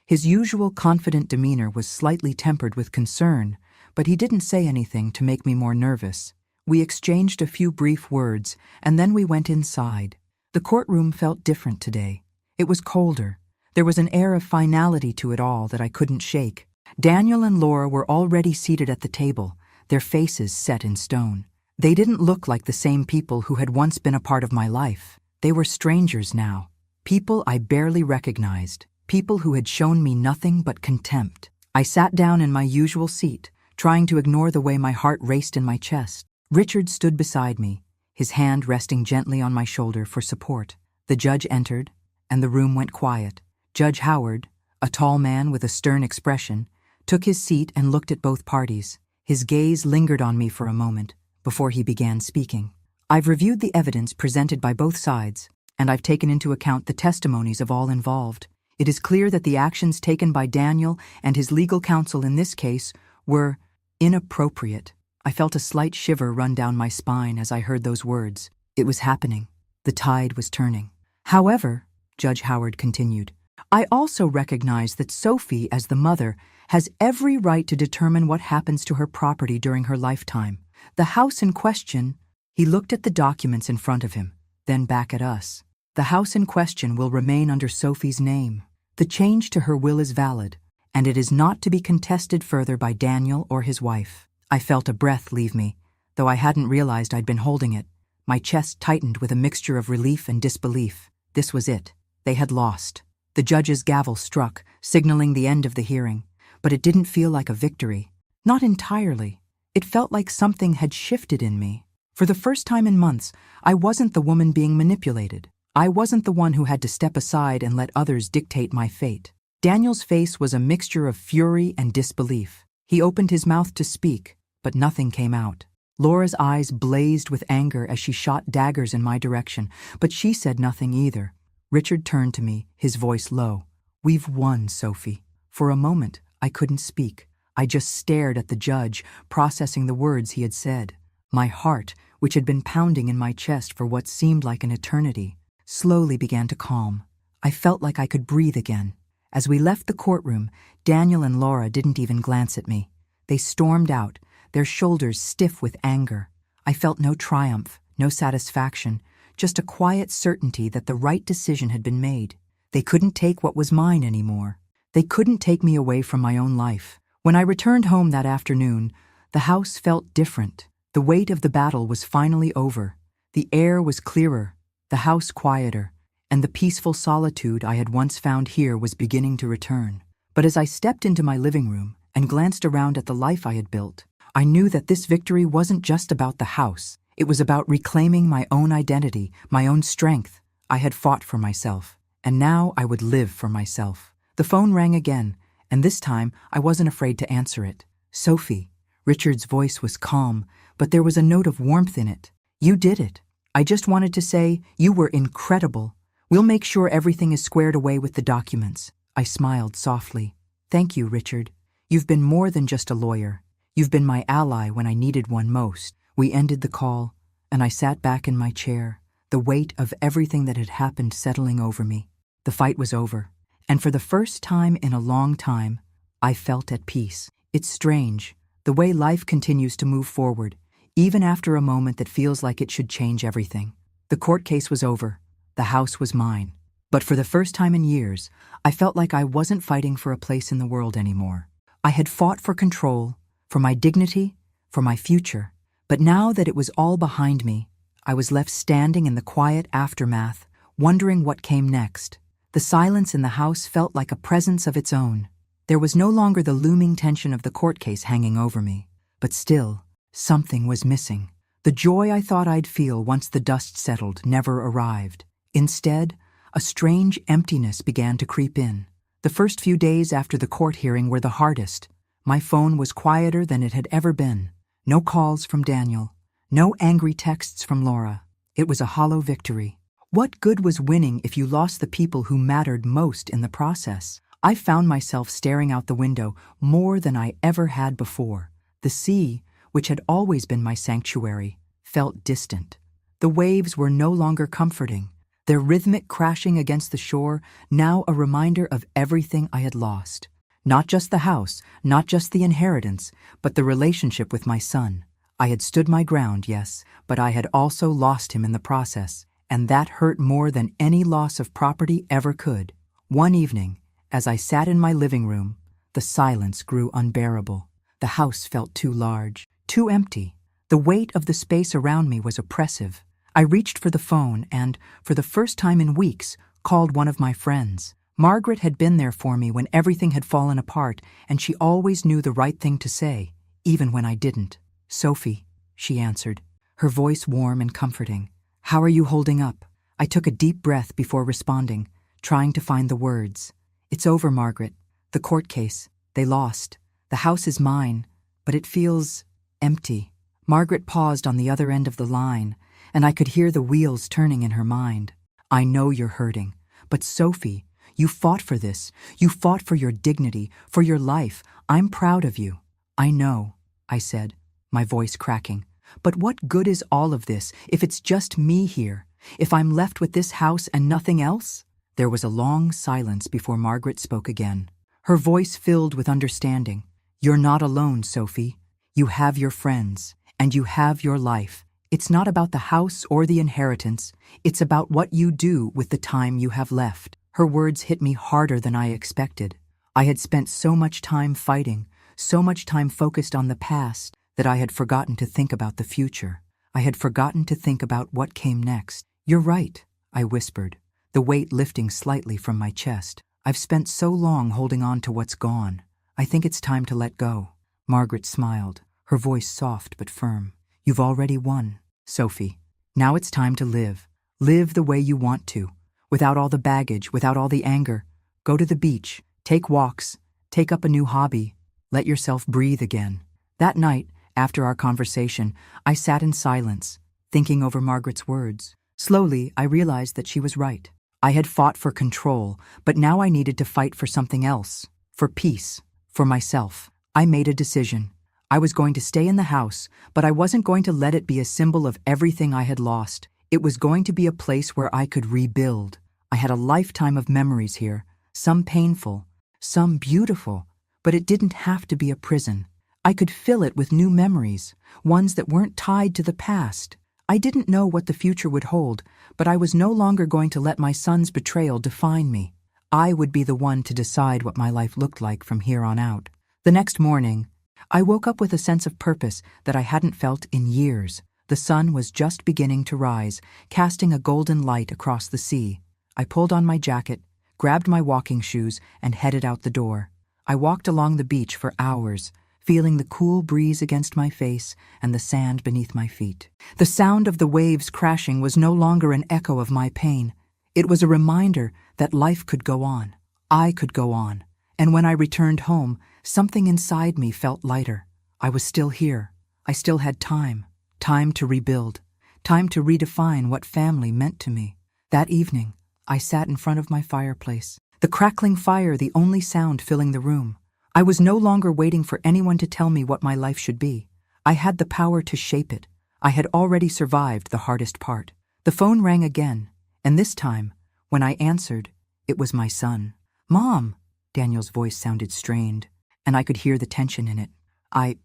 His usual confident demeanor was slightly tempered with concern, but he didn't say anything to make me more nervous. We exchanged a few brief words, and then we went inside. The courtroom felt different today. It was colder. There was an air of finality to it all that I couldn't shake. Daniel and Laura were already seated at the table, their faces set in stone. They didn't look like the same people who had once been a part of my life. They were strangers now, people I barely recognized, people who had shown me nothing but contempt. I sat down in my usual seat, trying to ignore the way my heart raced in my chest. Richard stood beside me, his hand resting gently on my shoulder for support. The judge entered, and the room went quiet. Judge Howard, a tall man with a stern expression, took his seat and looked at both parties. His gaze lingered on me for a moment before he began speaking. "I've reviewed the evidence presented by both sides, and I've taken into account the testimonies of all involved. It is clear that the actions taken by Daniel and his legal counsel in this case were inappropriate." I felt a slight shiver run down my spine as I heard those words. It was happening. The tide was turning. "However," Judge Howard continued, "I also recognize that Sophie, as the mother, has every right to determine what happens to her property during her lifetime. The house in question—" He looked at the documents in front of him, then back at us. "The house in question will remain under Sophie's name. The change to her will is valid, and it is not to be contested further by Daniel or his wife." I felt a breath leave me, though I hadn't realized I'd been holding it. My chest tightened with a mixture of relief and disbelief. This was it. They had lost. The judge's gavel struck, signaling the end of the hearing. But it didn't feel like a victory. Not entirely. It felt like something had shifted in me. For the first time in months, I wasn't the woman being manipulated. I wasn't the one who had to step aside and let others dictate my fate. Daniel's face was a mixture of fury and disbelief. He opened his mouth to speak, but nothing came out. Laura's eyes blazed with anger as she shot daggers in my direction, but she said nothing either. Richard turned to me, his voice low. "We've won, Sophie." For a moment, I couldn't speak. I just stared at the judge, processing the words he had said. My heart, which had been pounding in my chest for what seemed like an eternity, slowly began to calm. I felt like I could breathe again. As we left the courtroom, Daniel and Laura didn't even glance at me. They stormed out, their shoulders stiff with anger. I felt no triumph, no satisfaction, just a quiet certainty that the right decision had been made. They couldn't take what was mine anymore. They couldn't take me away from my own life. When I returned home that afternoon, the house felt different. The weight of the battle was finally over. The air was clearer, the house quieter, and the peaceful solitude I had once found here was beginning to return. But as I stepped into my living room and glanced around at the life I had built, I knew that this victory wasn't just about the house. It was about reclaiming my own identity, my own strength. I had fought for myself, and now I would live for myself. The phone rang again, and this time I wasn't afraid to answer it. Sophie. Richard's voice was calm, but there was a note of warmth in it. You did it. I just wanted to say, you were incredible. We'll make sure everything is squared away with the documents. I smiled softly. Thank you, Richard. You've been more than just a lawyer. You've been my ally when I needed one most. We ended the call, and I sat back in my chair, the weight of everything that had happened settling over me. The fight was over, and for the first time in a long time, I felt at peace. It's strange, the way life continues to move forward, even after a moment that feels like it should change everything. The court case was over. The house was mine. But for the first time in years, I felt like I wasn't fighting for a place in the world anymore. I had fought for control, for my dignity, for my future. But now that it was all behind me, I was left standing in the quiet aftermath, wondering what came next. The silence in the house felt like a presence of its own. There was no longer the looming tension of the court case hanging over me. But still, something was missing. The joy I thought I'd feel once the dust settled never arrived. Instead, a strange emptiness began to creep in. The first few days after the court hearing were the hardest. My phone was quieter than it had ever been. No calls from Daniel. No angry texts from Laura. It was a hollow victory. What good was winning if you lost the people who mattered most in the process? I found myself staring out the window more than I ever had before. The sea, which had always been my sanctuary, felt distant. The waves were no longer comforting, their rhythmic crashing against the shore now a reminder of everything I had lost. Not just the house, not just the inheritance, but the relationship with my son. I had stood my ground, yes, but I had also lost him in the process, and that hurt more than any loss of property ever could. One evening, as I sat in my living room, the silence grew unbearable. The house felt too large, too empty. The weight of the space around me was oppressive. I reached for the phone and, for the first time in weeks, called one of my friends. Margaret had been there for me when everything had fallen apart, and she always knew the right thing to say, even when I didn't. Sophie, she answered, her voice warm and comforting. How are you holding up? I took a deep breath before responding, trying to find the words. It's over, Margaret. The court case. They lost. The house is mine, but it feels empty. Margaret paused on the other end of the line, and I could hear the wheels turning in her mind. I know you're hurting, but Sophie, you fought for this. You fought for your dignity, for your life. I'm proud of you. I know, I said, my voice cracking. But what good is all of this if it's just me here? If I'm left with this house and nothing else? There was a long silence before Margaret spoke again. Her voice filled with understanding. You're not alone, Sophie. You have your friends, and you have your life. It's not about the house or the inheritance. It's about what you do with the time you have left. Her words hit me harder than I expected. I had spent so much time fighting, so much time focused on the past, that I had forgotten to think about the future. I had forgotten to think about what came next. You're right, I whispered, the weight lifting slightly from my chest. I've spent so long holding on to what's gone. I think it's time to let go. Margaret smiled, her voice soft but firm. You've already won, Sophie. Now it's time to live. Live the way you want to, without all the baggage, without all the anger. Go to the beach, take walks, take up a new hobby. Let yourself breathe again. That night, after our conversation, I sat in silence, thinking over Margaret's words. Slowly, I realized that she was right. I had fought for control, but now I needed to fight for something else, for peace, for myself. I made a decision. I was going to stay in the house, but I wasn't going to let it be a symbol of everything I had lost. It was going to be a place where I could rebuild. I had a lifetime of memories here, some painful, some beautiful, but it didn't have to be a prison. I could fill it with new memories, ones that weren't tied to the past. I didn't know what the future would hold, but I was no longer going to let my son's betrayal define me. I would be the one to decide what my life looked like from here on out. The next morning, I woke up with a sense of purpose that I hadn't felt in years. The sun was just beginning to rise, casting a golden light across the sea. I pulled on my jacket, grabbed my walking shoes, and headed out the door. I walked along the beach for hours, feeling the cool breeze against my face and the sand beneath my feet. The sound of the waves crashing was no longer an echo of my pain. It was a reminder that life could go on. I could go on. And when I returned home, something inside me felt lighter. I was still here. I still had time. Time to rebuild. Time to redefine what family meant to me. That evening, I sat in front of my fireplace, the crackling fire the only sound filling the room. I was no longer waiting for anyone to tell me what my life should be. I had the power to shape it. I had already survived the hardest part. The phone rang again, and this time, when I answered, it was my son. "Mom," Daniel's voice sounded strained, and I could hear the tension in it. I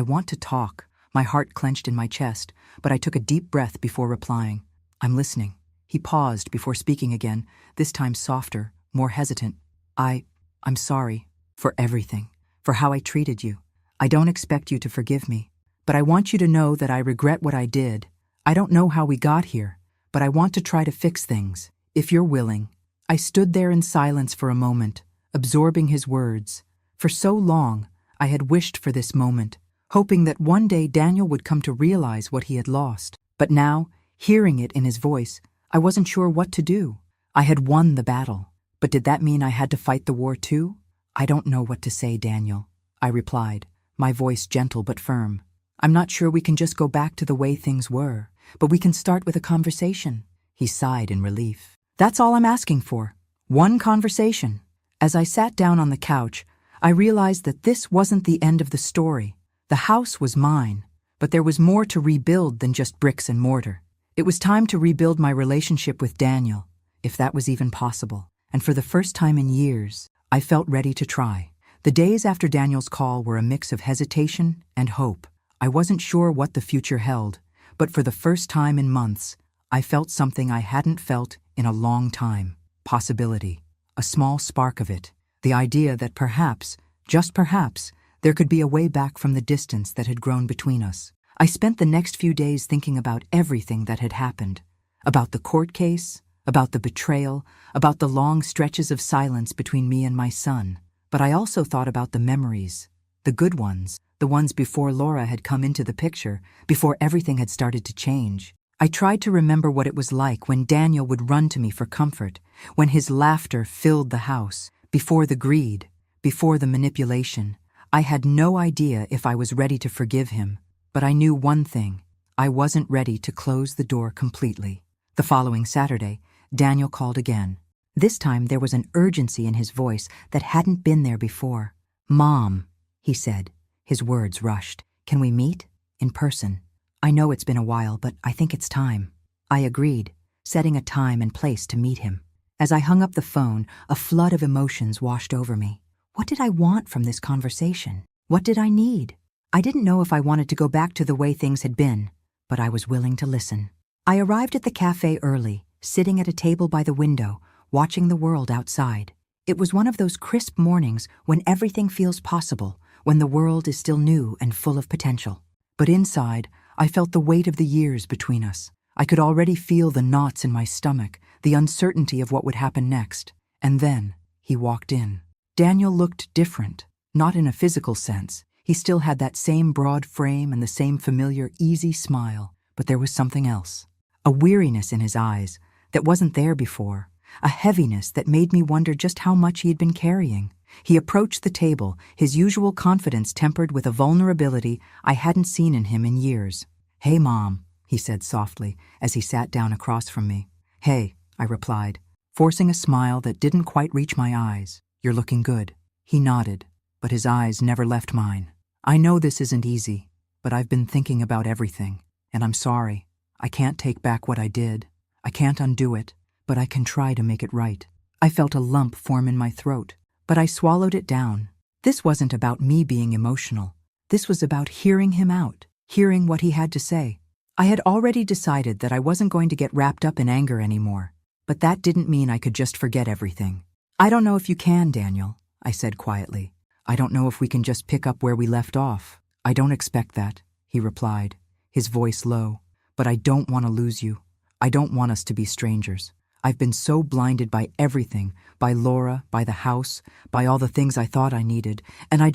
want to talk." My heart clenched in my chest, but I took a deep breath before replying. "I'm listening." He paused before speaking again, this time softer, more hesitant. I'm sorry for everything, for how I treated you. I don't expect you to forgive me, but I want you to know that I regret what I did. I don't know how we got here, but I want to try to fix things, if you're willing." I stood there in silence for a moment, absorbing his words. For so long, I had wished for this moment, hoping that one day Daniel would come to realize what he had lost. But now, hearing it in his voice, I wasn't sure what to do. I had won the battle, but did that mean I had to fight the war too? "I don't know what to say, Daniel," I replied, my voice gentle but firm. "I'm not sure we can just go back to the way things were, but we can start with a conversation." He sighed in relief. "That's all I'm asking for. One conversation." As I sat down on the couch, I realized that this wasn't the end of the story. The house was mine, but there was more to rebuild than just bricks and mortar. It was time to rebuild my relationship with Daniel, if that was even possible. And for the first time in years, I felt ready to try. The days after Daniel's call were a mix of hesitation and hope. I wasn't sure what the future held, but for the first time in months, I felt something I hadn't felt in a long time. Possibility. A small spark of it. The idea that perhaps, just perhaps, there could be a way back from the distance that had grown between us. I spent the next few days thinking about everything that had happened. About the court case, about the betrayal, about the long stretches of silence between me and my son. But I also thought about the memories, the good ones, the ones before Laura had come into the picture, before everything had started to change. I tried to remember what it was like when Daniel would run to me for comfort, when his laughter filled the house, before the greed, before the manipulation. I had no idea if I was ready to forgive him, but I knew one thing: I wasn't ready to close the door completely. The following Saturday, Daniel called again. This time there was an urgency in his voice that hadn't been there before. "Mom," he said, his words rushed. "Can we meet? In person? I know it's been a while, but I think it's time." I agreed, setting a time and place to meet him. As I hung up the phone, a flood of emotions washed over me. What did I want from this conversation? What did I need? I didn't know if I wanted to go back to the way things had been, but I was willing to listen. I arrived at the cafe early, sitting at a table by the window, watching the world outside. It was one of those crisp mornings when everything feels possible, when the world is still new and full of potential. But inside, I felt the weight of the years between us. I could already feel the knots in my stomach, the uncertainty of what would happen next. And then, he walked in. Daniel looked different, not in a physical sense. He still had that same broad frame and the same familiar, easy smile, but there was something else. A weariness in his eyes that wasn't there before, a heaviness that made me wonder just how much he had been carrying. He approached the table, his usual confidence tempered with a vulnerability I hadn't seen in him in years. "Hey, Mom," he said softly as he sat down across from me. "Hey," I replied, forcing a smile that didn't quite reach my eyes. "You're looking good." He nodded, but his eyes never left mine. "I know this isn't easy, but I've been thinking about everything, and I'm sorry. I can't take back what I did. I can't undo it, but I can try to make it right." I felt a lump form in my throat, but I swallowed it down. This wasn't about me being emotional. This was about hearing him out, hearing what he had to say. I had already decided that I wasn't going to get wrapped up in anger anymore, but that didn't mean I could just forget everything. "I don't know if you can, Daniel," I said quietly. "I don't know if we can just pick up where we left off." "I don't expect that," he replied, his voice low. "But I don't want to lose you. I don't want us to be strangers. I've been so blinded by everything, by Laura, by the house, by all the things I thought I needed, and I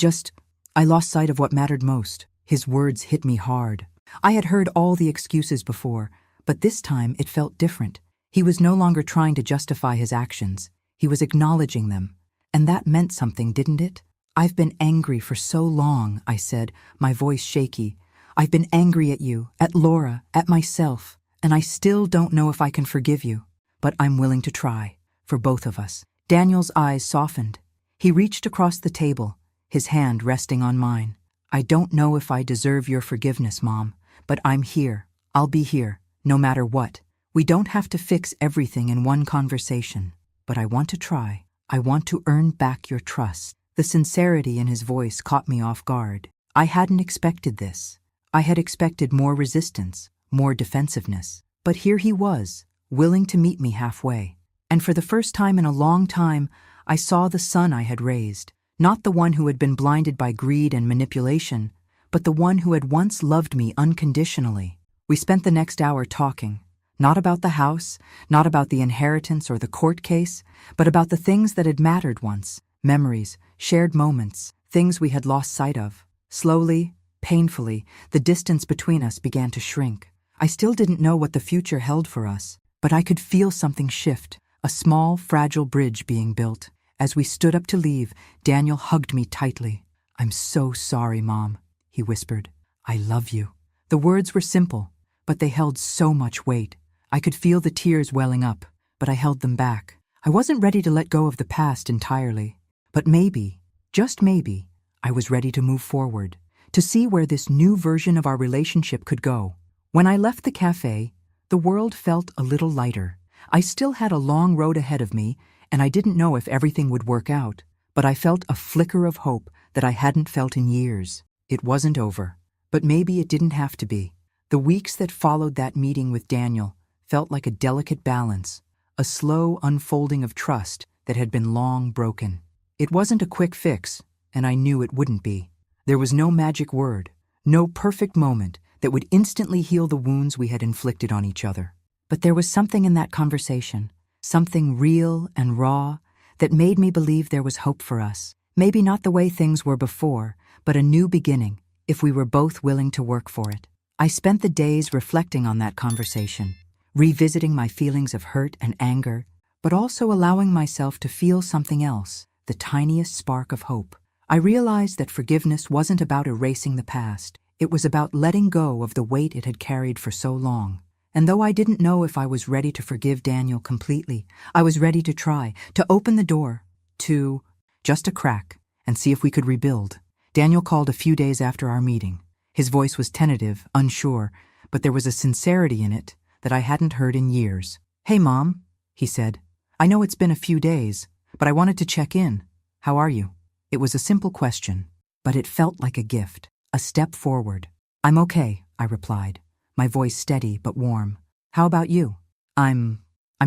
I lost sight of what mattered most. His words hit me hard. I had heard all the excuses before, but this time it felt different. He was no longer trying to justify his actions. He was acknowledging them. And that meant something, didn't it? "I've been angry for so long," I said, my voice shaky. "I've been angry at you, at Laura, at myself, and I still don't know if I can forgive you. But I'm willing to try, for both of us." Daniel's eyes softened. He reached across the table, his hand resting on mine. "I don't know if I deserve your forgiveness, Mom, but I'm here. I'll be here, no matter what. We don't have to fix everything in one conversation, but I want to try. I want to earn back your trust." The sincerity in his voice caught me off guard. I hadn't expected this. I had expected more resistance, more defensiveness. But here he was, willing to meet me halfway. And for the first time in a long time, I saw the son I had raised. Not the one who had been blinded by greed and manipulation, but the one who had once loved me unconditionally. We spent the next hour talking, not about the house, not about the inheritance or the court case, but about the things that had mattered once, memories, shared moments, things we had lost sight of. Slowly, painfully, the distance between us began to shrink. I still didn't know what the future held for us, but I could feel something shift, a small, fragile bridge being built. As we stood up to leave, Daniel hugged me tightly. "I'm so sorry, Mom," he whispered. "I love you." The words were simple, but they held so much weight. I could feel the tears welling up, but I held them back. I wasn't ready to let go of the past entirely. But maybe, just maybe, I was ready to move forward, to see where this new version of our relationship could go. When I left the cafe, the world felt a little lighter. I still had a long road ahead of me, and I didn't know if everything would work out, but I felt a flicker of hope that I hadn't felt in years. It wasn't over, but maybe it didn't have to be. The weeks that followed that meeting with Daniel felt like a delicate balance, a slow unfolding of trust that had been long broken. It wasn't a quick fix, and I knew it wouldn't be. There was no magic word, no perfect moment that would instantly heal the wounds we had inflicted on each other. But there was something in that conversation, something real and raw, that made me believe there was hope for us. Maybe not the way things were before, but a new beginning, if we were both willing to work for it. I spent the days reflecting on that conversation, revisiting my feelings of hurt and anger, but also allowing myself to feel something else, the tiniest spark of hope. I realized that forgiveness wasn't about erasing the past. It was about letting go of the weight it had carried for so long. And though I didn't know if I was ready to forgive Daniel completely, I was ready to try, to open the door, to just a crack, and see if we could rebuild. Daniel called a few days after our meeting. His voice was tentative, unsure, but there was a sincerity in it that I hadn't heard in years. "Hey, Mom," he said. "I know it's been a few days, but I wanted to check in. How are you?" It was a simple question, but it felt like a gift, a step forward. "I'm okay," I replied, my voice steady but warm. "How about you?" I'm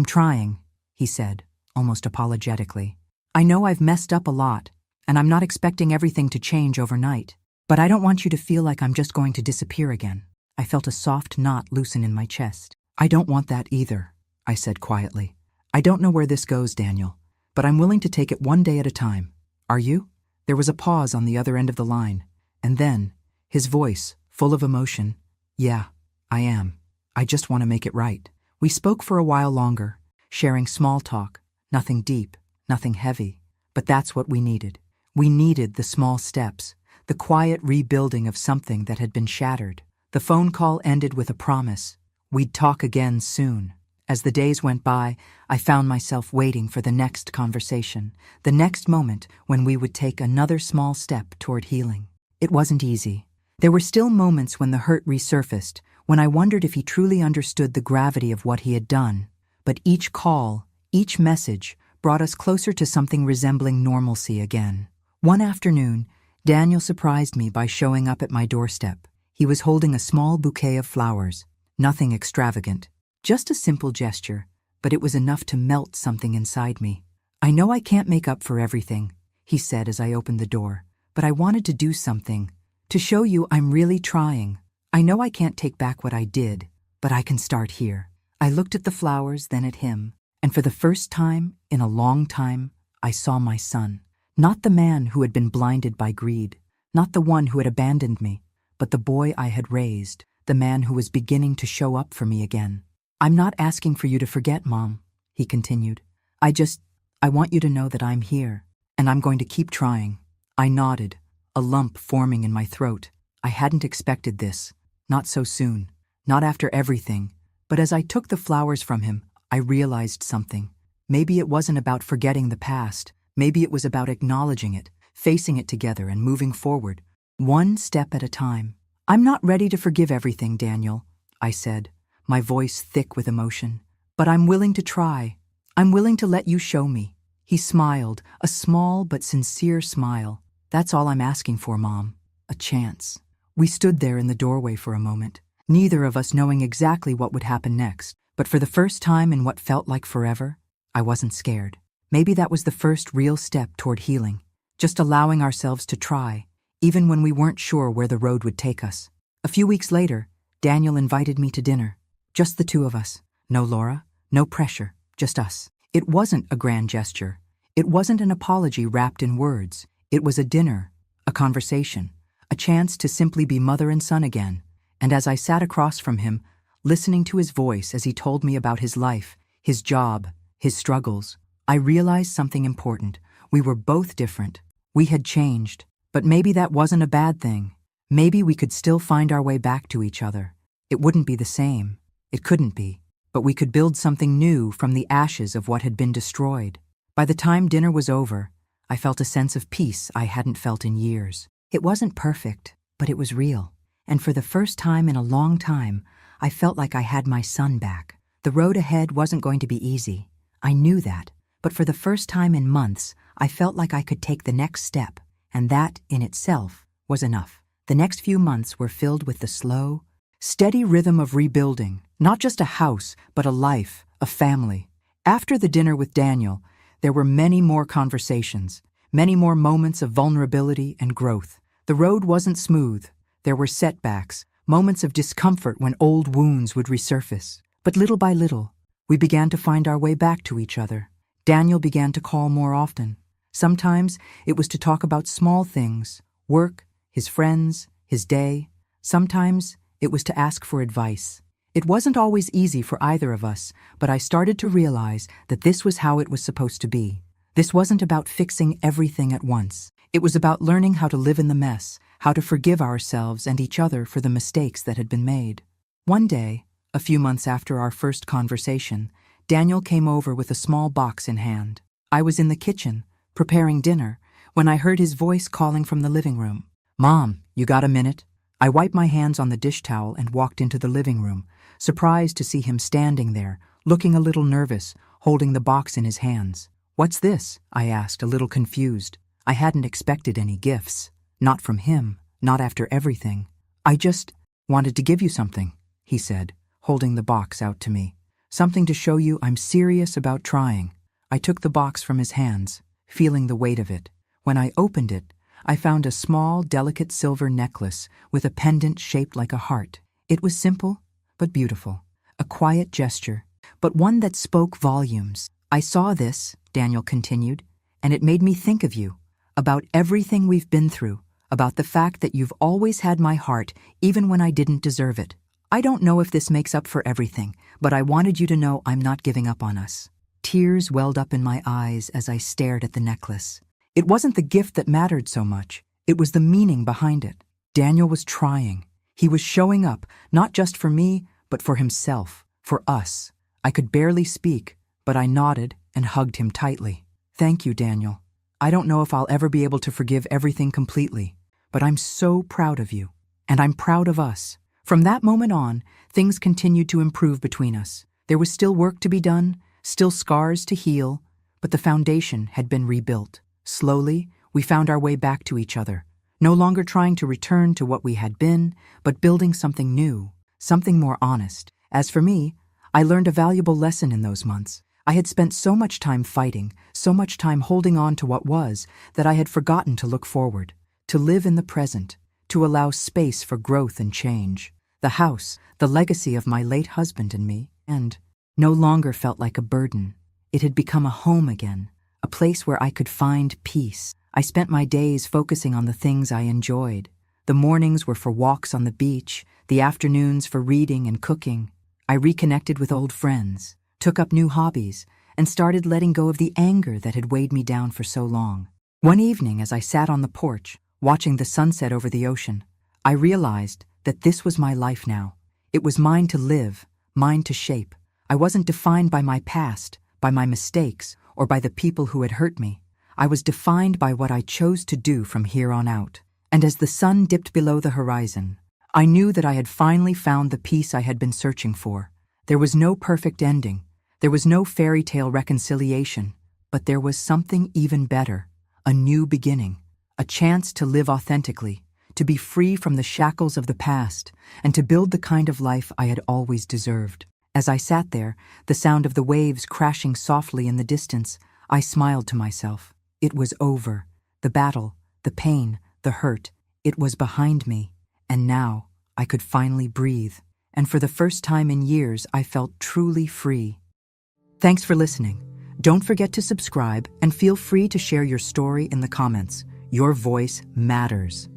trying," he said, almost apologetically. "I know I've messed up a lot, and I'm not expecting everything to change overnight, but I don't want you to feel like I'm just going to disappear again." I felt a soft knot loosen in my chest. "I don't want that either," I said quietly. "I don't know where this goes, Daniel, but I'm willing to take it one day at a time. Are you?" There was a pause on the other end of the line, and then, his voice, full of emotion, "Yeah, I am. I just want to make it right." We spoke for a while longer, sharing small talk, nothing deep, nothing heavy, but that's what we needed. We needed the small steps, the quiet rebuilding of something that had been shattered. The phone call ended with a promise. We'd talk again soon. As the days went by, I found myself waiting for the next conversation, the next moment when we would take another small step toward healing. It wasn't easy. There were still moments when the hurt resurfaced, when I wondered if he truly understood the gravity of what he had done. But each call, each message, brought us closer to something resembling normalcy again. One afternoon, Daniel surprised me by showing up at my doorstep. He was holding a small bouquet of flowers, nothing extravagant. Just a simple gesture, but it was enough to melt something inside me. "I know I can't make up for everything," he said as I opened the door, "but I wanted to do something, to show you I'm really trying. I know I can't take back what I did, but I can start here." I looked at the flowers, then at him, and for the first time in a long time, I saw my son. Not the man who had been blinded by greed, Not the one who had abandoned me, but the boy I had raised, the man who was beginning to show up for me again. "I'm not asking for you to forget, Mom," he continued. I want you to know that I'm here, and I'm going to keep trying." I nodded, a lump forming in my throat. I hadn't expected this. Not so soon. Not after everything. But as I took the flowers from him, I realized something. Maybe it wasn't about forgetting the past. Maybe it was about acknowledging it, facing it together and moving forward, one step at a time. "I'm not ready to forgive everything, Daniel," I said, my voice thick with emotion. "But I'm willing to try. I'm willing to let you show me." He smiled, a small but sincere smile. "That's all I'm asking for, Mom. A chance." We stood there in the doorway for a moment, neither of us knowing exactly what would happen next. But for the first time in what felt like forever, I wasn't scared. Maybe that was the first real step toward healing, just allowing ourselves to try, even when we weren't sure where the road would take us. A few weeks later, Daniel invited me to dinner. Just the two of us. No Laura, no pressure, just us. It wasn't a grand gesture. It wasn't an apology wrapped in words. It was a dinner, a conversation, a chance to simply be mother and son again. And as I sat across from him, listening to his voice as he told me about his life, his job, his struggles, I realized something important. We were both different. We had changed. But maybe that wasn't a bad thing. Maybe we could still find our way back to each other. It wouldn't be the same. It couldn't be. But we could build something new from the ashes of what had been destroyed. By the time dinner was over, I felt a sense of peace I hadn't felt in years. It wasn't perfect, but it was real. And for the first time in a long time, I felt like I had my son back. The road ahead wasn't going to be easy. I knew that. But for the first time in months, I felt like I could take the next step, and that, in itself, was enough. The next few months were filled with the slow, steady rhythm of rebuilding, not just a house, but a life, a family. After the dinner with Daniel, there were many more conversations, many more moments of vulnerability and growth. The road wasn't smooth. There were setbacks, moments of discomfort when old wounds would resurface. But little by little, we began to find our way back to each other. Daniel began to call more often. Sometimes it was to talk about small things, work, his friends, his day. Sometimes it was to ask for advice. It wasn't always easy for either of us, but I started to realize that this was how it was supposed to be. This wasn't about fixing everything at once. It was about learning how to live in the mess, how to forgive ourselves and each other for the mistakes that had been made. One day, a few months after our first conversation, Daniel came over with a small box in hand. I was in the kitchen, preparing dinner, when I heard his voice calling from the living room. "Mom, you got a minute?" I wiped my hands on the dish towel and walked into the living room, surprised to see him standing there, looking a little nervous, holding the box in his hands. "What's this?" I asked, a little confused. I hadn't expected any gifts. Not from him, not after everything. "I just wanted to give you something," he said, holding the box out to me. "Something to show you I'm serious about trying." I took the box from his hands, feeling the weight of it. When I opened it, I found a small, delicate silver necklace with a pendant shaped like a heart. It was simple, but beautiful. A quiet gesture, but one that spoke volumes. "I saw this," Daniel continued, "and it made me think of you, about everything we've been through, about the fact that you've always had my heart, even when I didn't deserve it. I don't know if this makes up for everything, but I wanted you to know I'm not giving up on us." Tears welled up in my eyes as I stared at the necklace. It wasn't the gift that mattered so much. It was the meaning behind it. Daniel was trying. He was showing up, not just for me, but for himself, for us. I could barely speak, but I nodded and hugged him tightly. "Thank you, Daniel. I don't know if I'll ever be able to forgive everything completely, but I'm so proud of you, and I'm proud of us." From that moment on, things continued to improve between us. There was still work to be done, still scars to heal, but the foundation had been rebuilt. Slowly, we found our way back to each other, no longer trying to return to what we had been, but building something new, something more honest. As for me, I learned a valuable lesson in those months. I had spent so much time fighting, so much time holding on to what was, that I had forgotten to look forward, to live in the present, to allow space for growth and change. The house, the legacy of my late husband and me, and no longer felt like a burden. It had become a home again, a place where I could find peace. I spent my days focusing on the things I enjoyed. The mornings were for walks on the beach, the afternoons for reading and cooking. I reconnected with old friends, took up new hobbies, and started letting go of the anger that had weighed me down for so long. One evening, as I sat on the porch, watching the sunset over the ocean, I realized that this was my life now. It was mine to live, mine to shape. I wasn't defined by my past, by my mistakes, or by the people who had hurt me. I was defined by what I chose to do from here on out. And as the sun dipped below the horizon, I knew that I had finally found the peace I had been searching for. There was no perfect ending. There was no fairy tale reconciliation. But there was something even better. A new beginning. A chance to live authentically, to be free from the shackles of the past, and to build the kind of life I had always deserved. As I sat there, the sound of the waves crashing softly in the distance, I smiled to myself. It was over. The battle, the pain, the hurt, it was behind me. And now I could finally breathe. And for the first time in years, I felt truly free. Thanks for listening. Don't forget to subscribe and feel free to share your story in the comments. Your voice matters.